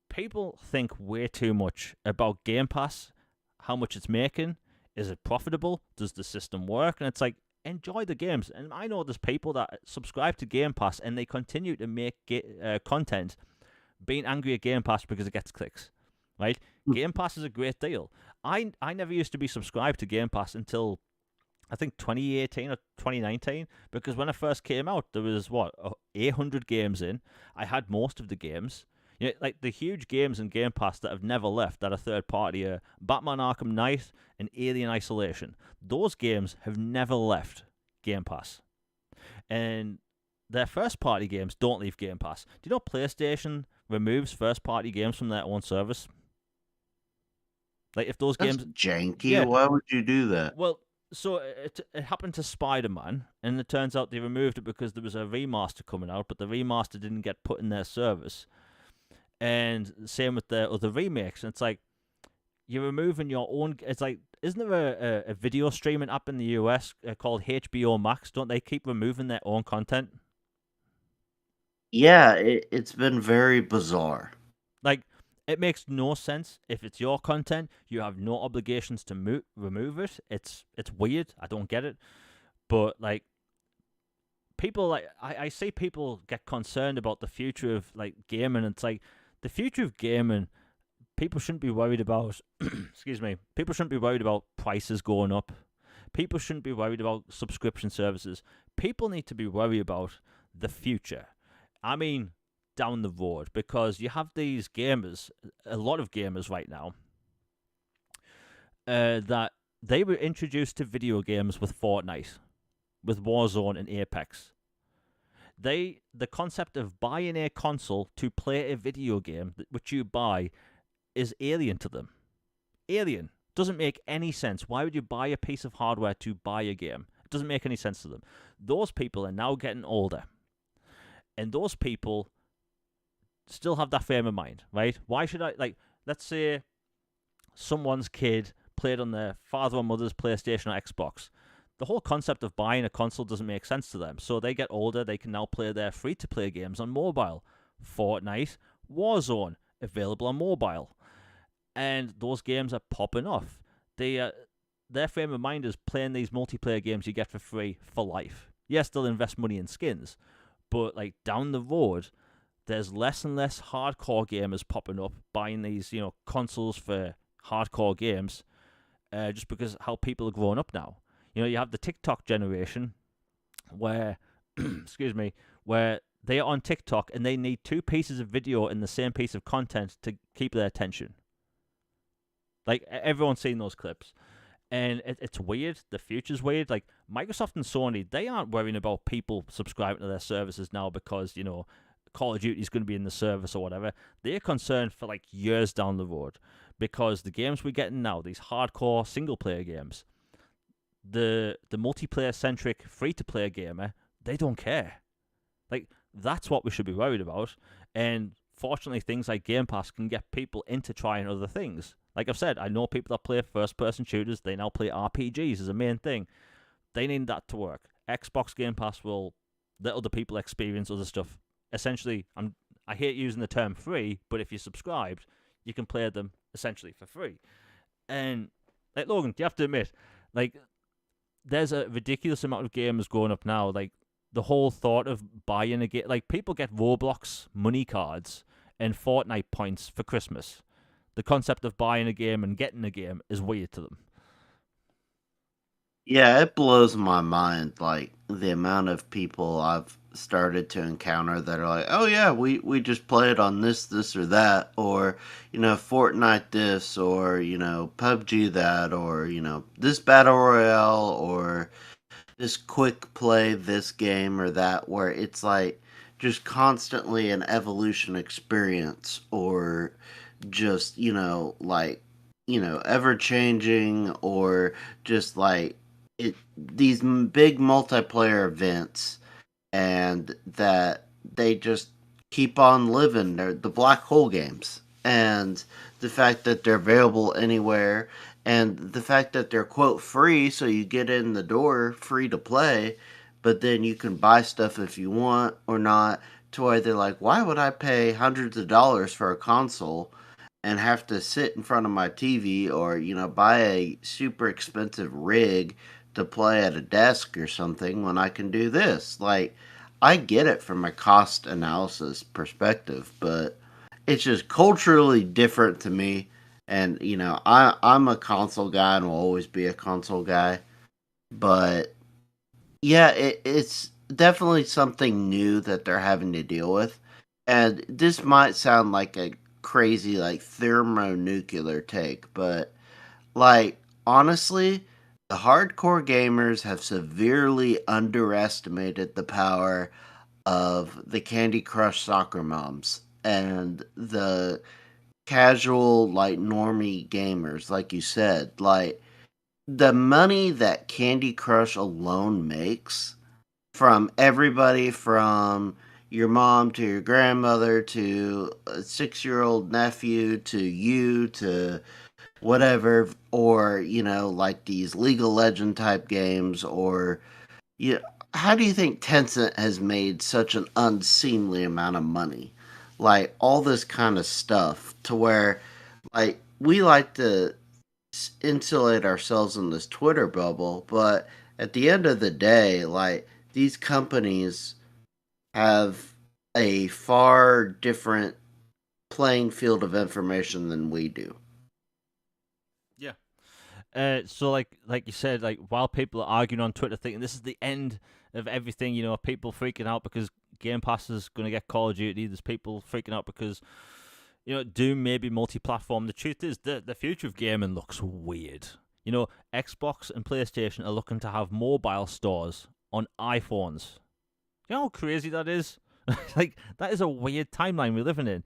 People think way too much about Game Pass, how much it's making. Is it profitable? Does the system work? And it's like, enjoy the games. And I know there's people that subscribe to Game Pass and they continue to make content being angry at Game Pass because it gets clicks, right? Game Pass is a great deal. I never used to be subscribed to Game Pass until I think 2018 or 2019, because when I first came out, there was 800 games in. I had most of the games. Like the huge games in Game Pass that have never left that are third party are Batman Arkham Knight and Alien Isolation. Those games have never left Game Pass. And their first party games don't leave Game Pass. Do you know PlayStation removes first party games from their own service? Like, if those
That's
games...
janky.
Yeah.
Why would you do that?
Well, so it happened to Spider-Man, and it turns out they removed it because there was a remaster coming out, but the remaster didn't get put in their service. And same with the other remakes. And it's like, you're removing your own... It's like, isn't there a video streaming app in the US called HBO Max? Don't they keep removing their own content?
Yeah, it's been very bizarre.
Like, it makes no sense. If it's your content, you have no obligations to remove it. It's weird. I don't get it. But, like, people, like, I see people get concerned about the future of, like, gaming. It's like, the future of gaming, people shouldn't be worried about, excuse me, people shouldn't be worried about prices going up. People shouldn't be worried about subscription services. People need to be worried about the future. I mean, down the road, because you have these gamers, a lot of gamers right now, that they were introduced to video games with Fortnite, with Warzone and Apex. The concept of buying a console to play a video game which you buy is alien to them. Alien. Doesn't make any sense. Why would you buy a piece of hardware to buy a game? It doesn't make any sense to them. Those people are now getting older. And those people still have that frame of mind, right? Why should I, like, let's say someone's kid played on their father or mother's PlayStation or Xbox. The whole concept of buying a console doesn't make sense to them. So they get older, they can now play their free-to-play games on mobile. Fortnite, Warzone, available on mobile. And those games are popping off. Their frame of mind is playing these multiplayer games you get for free for life. Yes, they'll invest money in skins, but like down the road, there's less and less hardcore gamers popping up buying these, consoles for hardcore games, just because how people are growing up now. You have the TikTok generation where, excuse me, where they are on TikTok and they need two pieces of video in the same piece of content to keep their attention. Like everyone's seen those clips, and it's weird. The future's weird. Like Microsoft and Sony, they aren't worrying about people subscribing to their services now because Call of Duty is going to be in the service or whatever. They're concerned for like years down the road because the games we're getting now, these hardcore single player games, the multiplayer centric free to play gamer, they don't care. Like that's what we should be worried about. And fortunately, things like Game Pass can get people into trying other things. Like I've said, I know people that play first-person shooters. They now play RPGs as a main thing. They need that to work. Xbox Game Pass will let other people experience other stuff. Essentially, I hate using the term free, but if you're subscribed, you can play them essentially for free. And like Logan, you have to admit, like there's a ridiculous amount of gamers growing up now. Like the whole thought of buying a game, like people get Roblox money cards and Fortnite points for Christmas. The concept of buying a game and getting a game is weird to them.
Yeah, it blows my mind, like the amount of people I've started to encounter that are like, "Oh yeah, we just play it on this or that," or Fortnite this, or PUBG that, or this battle royale, or this quick play this game or that, where it's like just constantly an evolution experience, or just ever changing, or just like these big multiplayer events, and that they just keep on living. They're the black hole games, and the fact that they're available anywhere, and the fact that they're quote free, so you get in the door free to play, but then you can buy stuff if you want or not. To where they're like, why would I pay hundreds of dollars for a console and have to sit in front of my TV, or buy a super expensive rig to play at a desk or something when I can do this? Like, I get it from a cost analysis perspective, but it's just culturally different to me. And I'm a console guy and will always be a console guy. But yeah, it's definitely something new that they're having to deal with. And this might sound like a crazy, like, thermonuclear take, but like, honestly, the hardcore gamers have severely underestimated the power of the Candy Crush soccer moms and the casual, like, normie gamers, like you said. Like, the money that Candy Crush alone makes, from everybody from your mom to your grandmother to a 6-year-old nephew to you to whatever, or like these League of Legend type games, or you how do you think Tencent has made such an unseemly amount of money? Like all this kind of stuff, to where like we like to insulate ourselves in this Twitter bubble, but at the end of the day, like these companies have a far different playing field of information than we do.
Yeah. So like you said, like while people are arguing on Twitter thinking this is the end of everything, people freaking out because Game Pass is going to get Call of Duty. There's people freaking out because Doom may be multi-platform. The truth is the future of gaming looks weird. Xbox and PlayStation are looking to have mobile stores on iPhones. You know how crazy that is? Like, that is a weird timeline we're living in.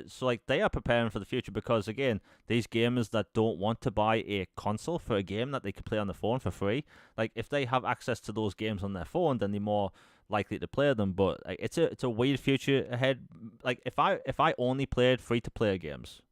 So, like, they are preparing for the future because, again, these gamers that don't want to buy a console for a game that they can play on the phone for free, like, if they have access to those games on their phone, then they're more likely to play them. But like, it's a weird future ahead. Like, if I only played free-to-play games,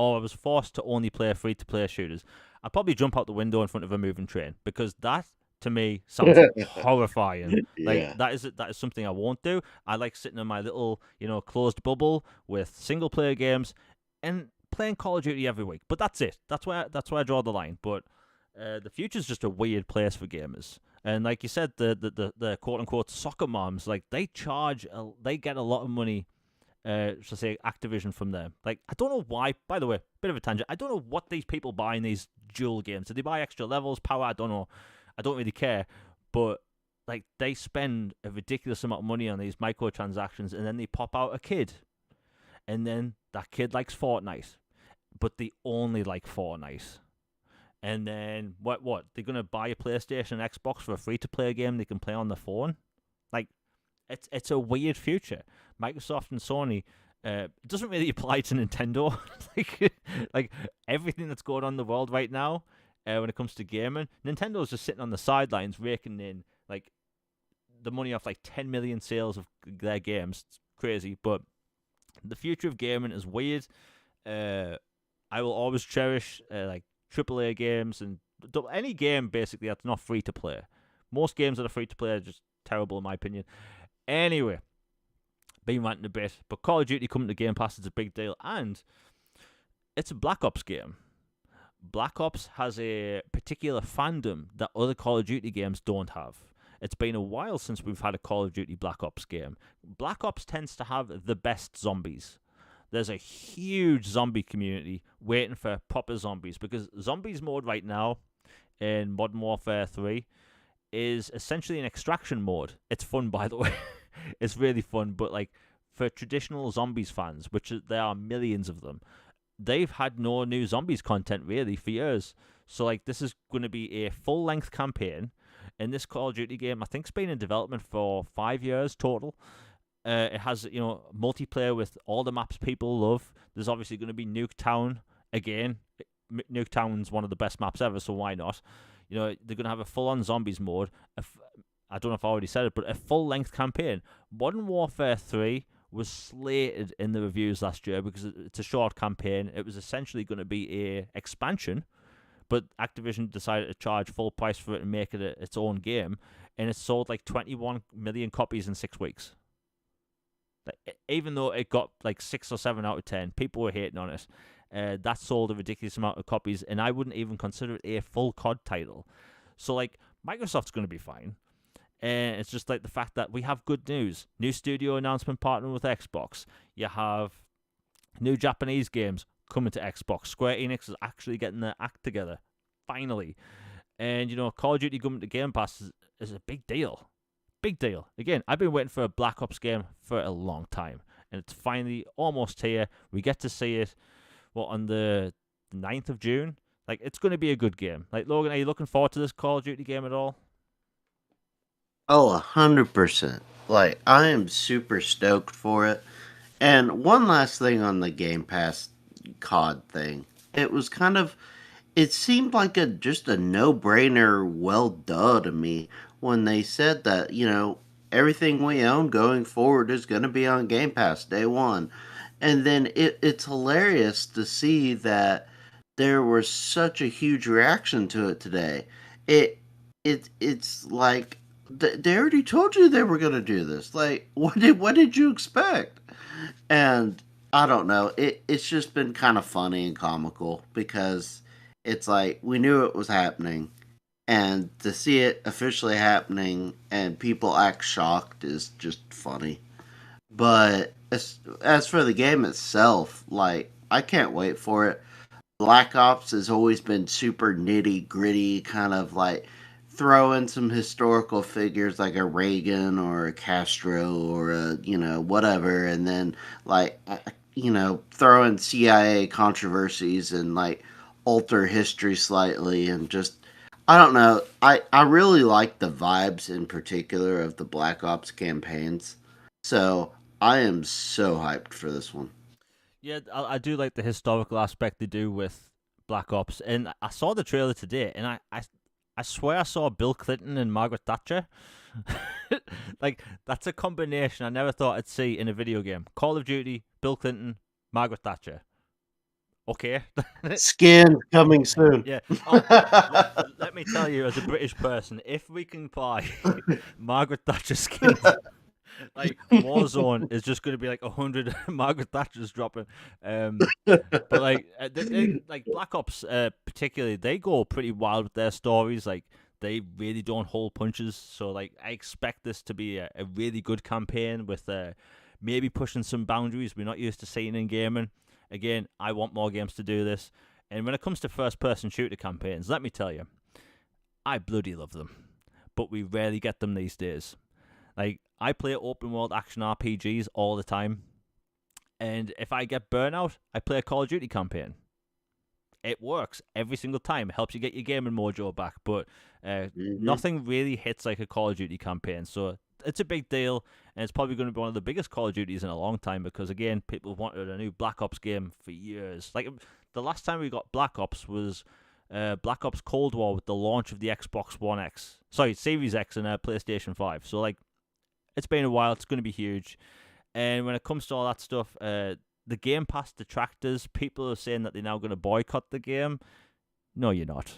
or I was forced to only play free-to-play shooters, I'd probably jump out the window in front of a moving train, because that, to me, sounds horrifying. Like,
Yeah.
that is something I won't do. I like sitting in my little, closed bubble with single-player games and playing Call of Duty every week. But that's it. That's where I draw the line. But the future's just a weird place for gamers. And like you said, the quote unquote soccer moms, like they get a lot of money. Should I say Activision from them? Like, I don't know why. By the way, bit of a tangent. I don't know what these people buy in these dual games. Do they buy extra levels, power? I don't know. I don't really care. But like, they spend a ridiculous amount of money on these microtransactions, and then they pop out a kid, and then that kid likes Fortnite, but they only like Fortnite. And then what? They're gonna buy a PlayStation, and Xbox for a free-to-play game they can play on the phone? Like, it's a weird future. Microsoft and Sony. It doesn't really apply to Nintendo. like everything that's going on in the world right now, when it comes to gaming, Nintendo's just sitting on the sidelines raking in like the money off like 10 million sales of their games. It's crazy, but the future of gaming is weird. I will always cherish like AAA games and any game basically that's not free to play. Most games that are free to play are just terrible in my opinion. Anyway, been ranting a bit, but Call of Duty coming to Game Pass is a big deal, and it's a Black Ops game. Black Ops has a particular fandom that other Call of Duty games don't have. It's been a while since we've had a Call of Duty Black Ops game. Black Ops tends to have the best zombies. There's a huge zombie community waiting for proper zombies, because zombies mode right now in Modern Warfare 3 is essentially an extraction mode. It's fun, by the way. It's really fun, but like for traditional zombies fans, which there are millions of them, they've had no new zombies content really for years. So like, this is going to be a full-length campaign in this Call of Duty game. I think it's been in development for 5 years total. It has, multiplayer with all the maps people love. There's obviously going to be Nuketown again. Nuketown's one of the best maps ever, so why not? They're going to have a full-on zombies mode. I don't know if I already said it, but a full-length campaign. Modern Warfare 3 was slated in the reviews last year because it's a short campaign. It was essentially going to be a expansion, but Activision decided to charge full price for it and make it its own game, and it sold like 21 million copies in 6 weeks. Even though it got like 6 or 7 out of 10, people were hating on it. That sold a ridiculous amount of copies, and I wouldn't even consider it a full COD title. So like, Microsoft's going to be fine. And it's just like the fact that we have good news. New studio announcement partnering with Xbox. You have new Japanese games coming to Xbox. Square Enix is actually getting their act together, finally. And Call of Duty coming to Game Pass is a big deal. Big deal. Again, I've been waiting for a Black Ops game for a long time, and it's finally almost here. We get to see it, on the 9th of June? Like, it's going to be a good game. Like, Logan, are you looking forward to this Call of Duty game at all?
Oh, 100%. Like, I am super stoked for it. And one last thing on the Game Pass COD thing. It was kind of, it seemed like just a no-brainer, well duh to me when they said that, everything we own going forward is going to be on Game Pass day one. And then it's hilarious to see that there was such a huge reaction to it today. It's like they already told you they were going to do this. Like, what did you expect? And I don't know. It's just been kind of funny and comical because it's like we knew it was happening, and to see it officially happening and people act shocked is just funny. But as for the game itself, like, I can't wait for it. Black Ops has always been super nitty gritty, kind of like throw in some historical figures like a Reagan or a Castro or a, whatever, and then like, throw in CIA controversies and like alter history slightly, and just, I don't know. I really like the vibes in particular of the Black Ops campaigns. So I am so hyped for this one.
Yeah, I do like the historical aspect they do with Black Ops, and I saw the trailer today, and I swear I saw Bill Clinton and Margaret Thatcher. Like, that's a combination I never thought I'd see in a video game. Call of Duty, Bill Clinton, Margaret Thatcher. Okay.
Skins coming soon.
Yeah. Oh, let me tell you, as a British person, if we can buy Margaret Thatcher skins, like Warzone is just going to be like 100 Margaret Thatcher's dropping. But like, like Black Ops, particularly, they go pretty wild with their stories. Like, they really don't hold punches. So like, I expect this to be a really good campaign with maybe pushing some boundaries we're not used to seeing in gaming. Again, I want more games to do this. And when it comes to first-person shooter campaigns, let me tell you, I bloody love them. But we rarely get them these days. Like, I play open world action RPGs all the time. And if I get burnout, I play a Call of Duty campaign. It works every single time. It helps you get your gaming mojo back. But
Hmm.
nothing really hits like a Call of Duty campaign. So it's a big deal. And it's probably going to be one of the biggest Call of Duties in a long time. Because, again, people wanted a new Black Ops game for years. Like, the last time we got Black Ops was Black Ops Cold War with the launch of the Xbox One X. Sorry, Series X and PlayStation 5. So, like, it's been a while. It's going to be huge. And when it comes to all that stuff, the Game Pass detractors, people are saying that they're now going to boycott the game. No, you're not.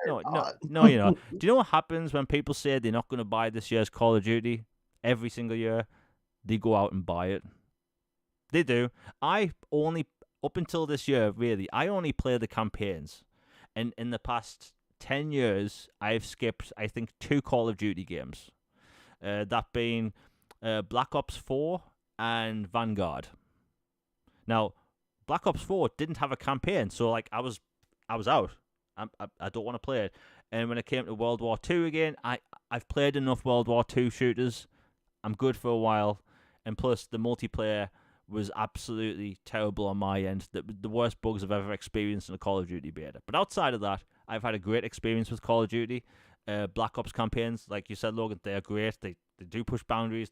No, no,
God.
no, you're not. Do you know what happens when people say they're not going to buy this year's Call of Duty every single year? They go out and buy it. They do. I only, up until this year, really, I only play the campaigns. And in the past 10 years, I've skipped, I think, 2 Call of Duty games. That being Black Ops 4 and Vanguard. Now, Black Ops 4 didn't have a campaign, so like I was out. I don't want to play it. And when it came to World War Two again, I've played enough World War Two shooters. I'm good for a while, and plus the multiplayer was absolutely terrible on my end. The worst bugs I've ever experienced in a Call of Duty beta. But outside of that, I've had a great experience with Call of Duty. Black Ops campaigns, like you said, Logan, they're great. They do push boundaries,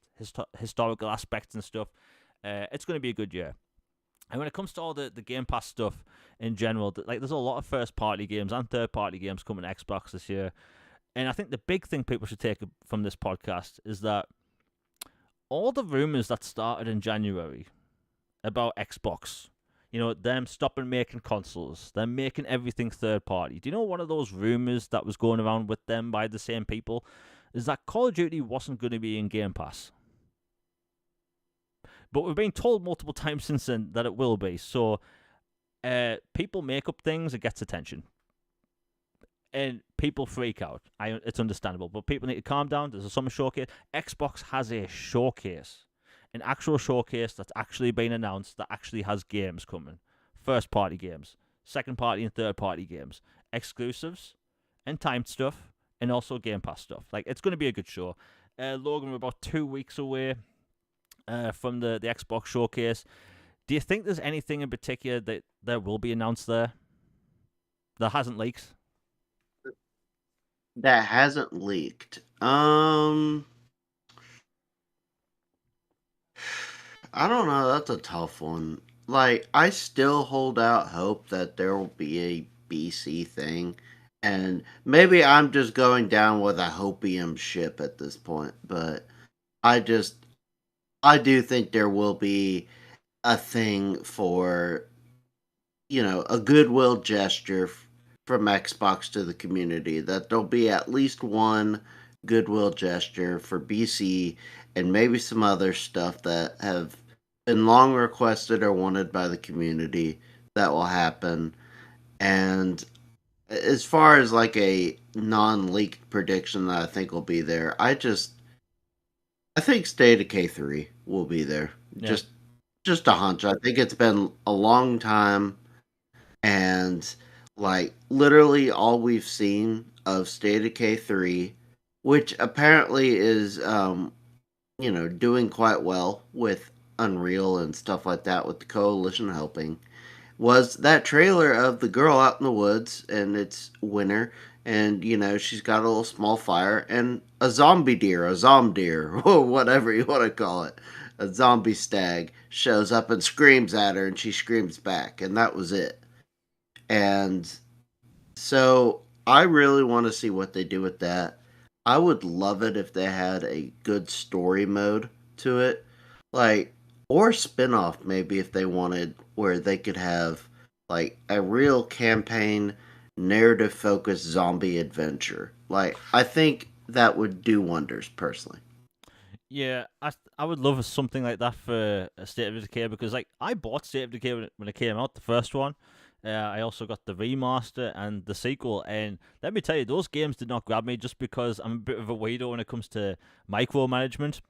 historical aspects and stuff. It's going to be a good year. And when it comes to all the Game Pass stuff in general, like there's a lot of first party games and third party games coming to Xbox this year. And I think the big thing people should take from this podcast is that all the rumors that started in January about Xbox, you know, them stopping making consoles, them making everything third party. Do you know one of those rumors that was going around with them by the same people is that Call of Duty wasn't going to be in Game Pass? But we've been told multiple times since then that it will be. So people make up things, it gets attention. And people freak out. It's understandable. But people need to calm down. There's a summer showcase. Xbox has a showcase. An actual showcase that's actually been announced that actually has games coming. First party games. Second party and third party games. Exclusives and timed stuff. And also Game Pass stuff. Like, it's going to be a good show. Logan, we're about 2 weeks away from the Xbox showcase. Do you think there's anything in particular that there will be announced there that hasn't leaked?
That hasn't leaked. I don't know. That's a tough one. Like, I still hold out hope that there will be a BC thing. And maybe I'm just going down with a hopium ship at this point. But I just, I do think there will be a thing for, a goodwill gesture from Xbox to the community. That there'll be at least one goodwill gesture for BC and maybe some other stuff that have been long requested or wanted by the community that will happen. And as far as like a non-leaked prediction that I think will be there, I think State of K3 will be there.
Yeah,
Just a hunch. I think it's been a long time, and like literally all we've seen of State of K3, which apparently is doing quite well with Unreal and stuff like that with the coalition helping, was that trailer of the girl out in the woods and it's winter, and she's got a little small fire and a zombie deer, a zomdeer, or whatever you want to call it, a zombie stag shows up and screams at her and she screams back, and that was it. And so I really want to see what they do with that. I would love it if they had a good story mode to it. Like, or spin-off maybe if they wanted, where they could have, like a real campaign, narrative focused zombie adventure. Like I think that would do wonders personally.
Yeah, I would love something like that for a State of Decay because like I bought State of Decay when it came out, the first one. I also got the remaster and the sequel, and let me tell you, those games did not grab me just because I'm a bit of a weirdo when it comes to micromanagement.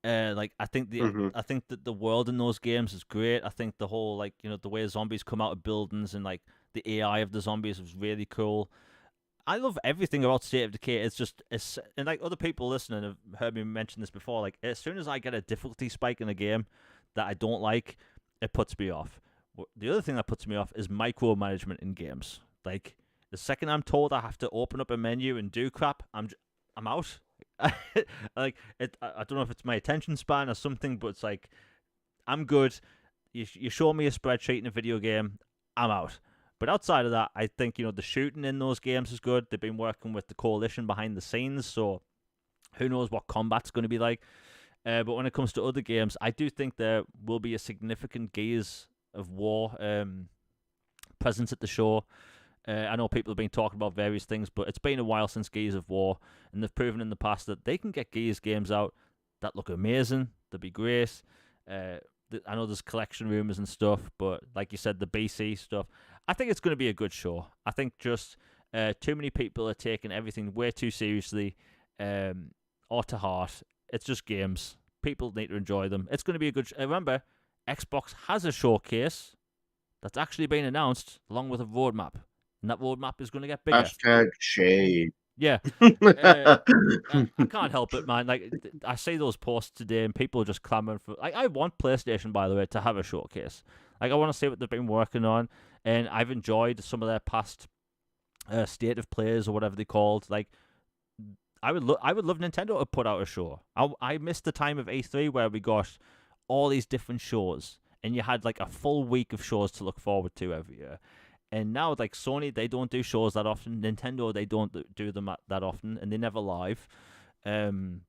Like
Hmm.
I think that the world in those games is great. I think the whole like the way zombies come out of buildings and like the AI of the zombies was really cool. I love everything about State of Decay. And like other people listening have heard me mention this before. Like as soon as I get a difficulty spike in a game that I don't like, it puts me off. The other thing that puts me off is micromanagement in games. Like the second I'm told I have to open up a menu and do crap, I'm out. Like I don't know if it's my attention span or something, but it's like I'm good. You show me a spreadsheet in a video game, I'm out. But outside of that, I think the shooting in those games is good. They've been working with the coalition behind the scenes, so who knows what combat's going to be like. But when it comes to other games, I do think there will be a significant Gears of War presence at the show. I know people have been talking about various things, but it's been a while since Gears of War, and they've proven in the past that they can get Gears games out that look amazing. They'd be great. Uh, I know there's collection rumors and stuff, but like you said, the BC stuff. I think it's going to be a good show. I think just too many people are taking everything way too seriously or to heart. It's just games. People need to enjoy them. It's going to be a good. Remember, Xbox has a showcase that's actually been announced along with a roadmap, and that roadmap is going to get bigger.
Hashtag shade.
Yeah, uh, I can't help it, man. Like I see those posts today, and people are just clamoring for. Like I want PlayStation, by the way, to have a showcase. Like I want to see what they've been working on, and I've enjoyed some of their past state of plays or whatever they called. Like I would love Nintendo to put out a show. I missed the time of E3 where we got all these different shows, and you had like a full week of shows to look forward to every year. And now, like Sony, they don't do shows that often. Nintendo, they don't do them that often, and they never live. Um,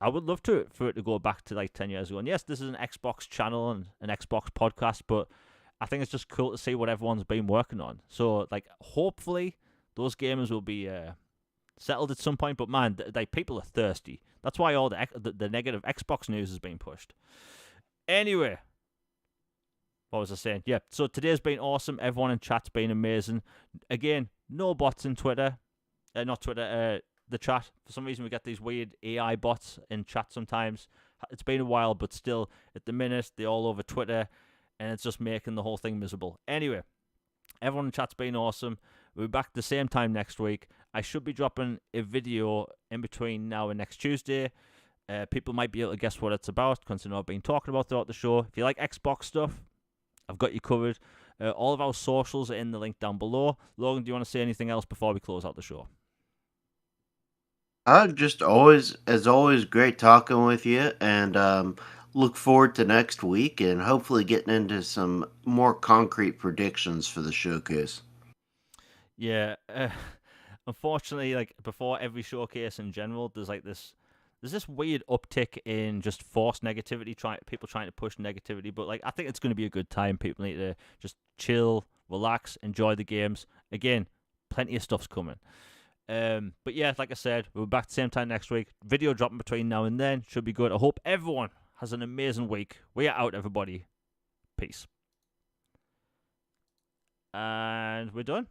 I would love for it to go back to like 10 years ago. And yes, this is an Xbox channel and an Xbox podcast, but I think it's just cool to see what everyone's been working on. So, like, hopefully, those gamers will be settled at some point. But man, like people are thirsty. That's why all the negative Xbox news is being pushed. Anyway, what was I saying? Yeah, so today's been awesome. Everyone in chat's been amazing. Again, no bots in Twitter. Not Twitter, the chat. For some reason, we get these weird AI bots in chat sometimes. It's been a while, but still, at the minute, they're all over Twitter, and it's just making the whole thing miserable. Anyway, everyone in chat's been awesome. We'll be back the same time next week. I should be dropping a video in between now and next Tuesday. People might be able to guess what it's about, considering I've been talking about throughout the show. If you like Xbox stuff, I've got you covered. All of our socials are in the link down below. Logan, do you want to say anything else before we close out the show?
I just always, as always, great talking with you, and look forward to next week and hopefully getting into some more concrete predictions for the showcase.
Yeah, unfortunately, like before every showcase in general, there's this weird uptick in just forced negativity, people trying to push negativity. But like, I think it's going to be a good time. People need to just chill, relax, enjoy the games. Again, plenty of stuff's coming. But yeah, like I said, we'll be back the same time next week. Video dropping between now and then should be good. I hope everyone has an amazing week. We are out, everybody. Peace. And we're done.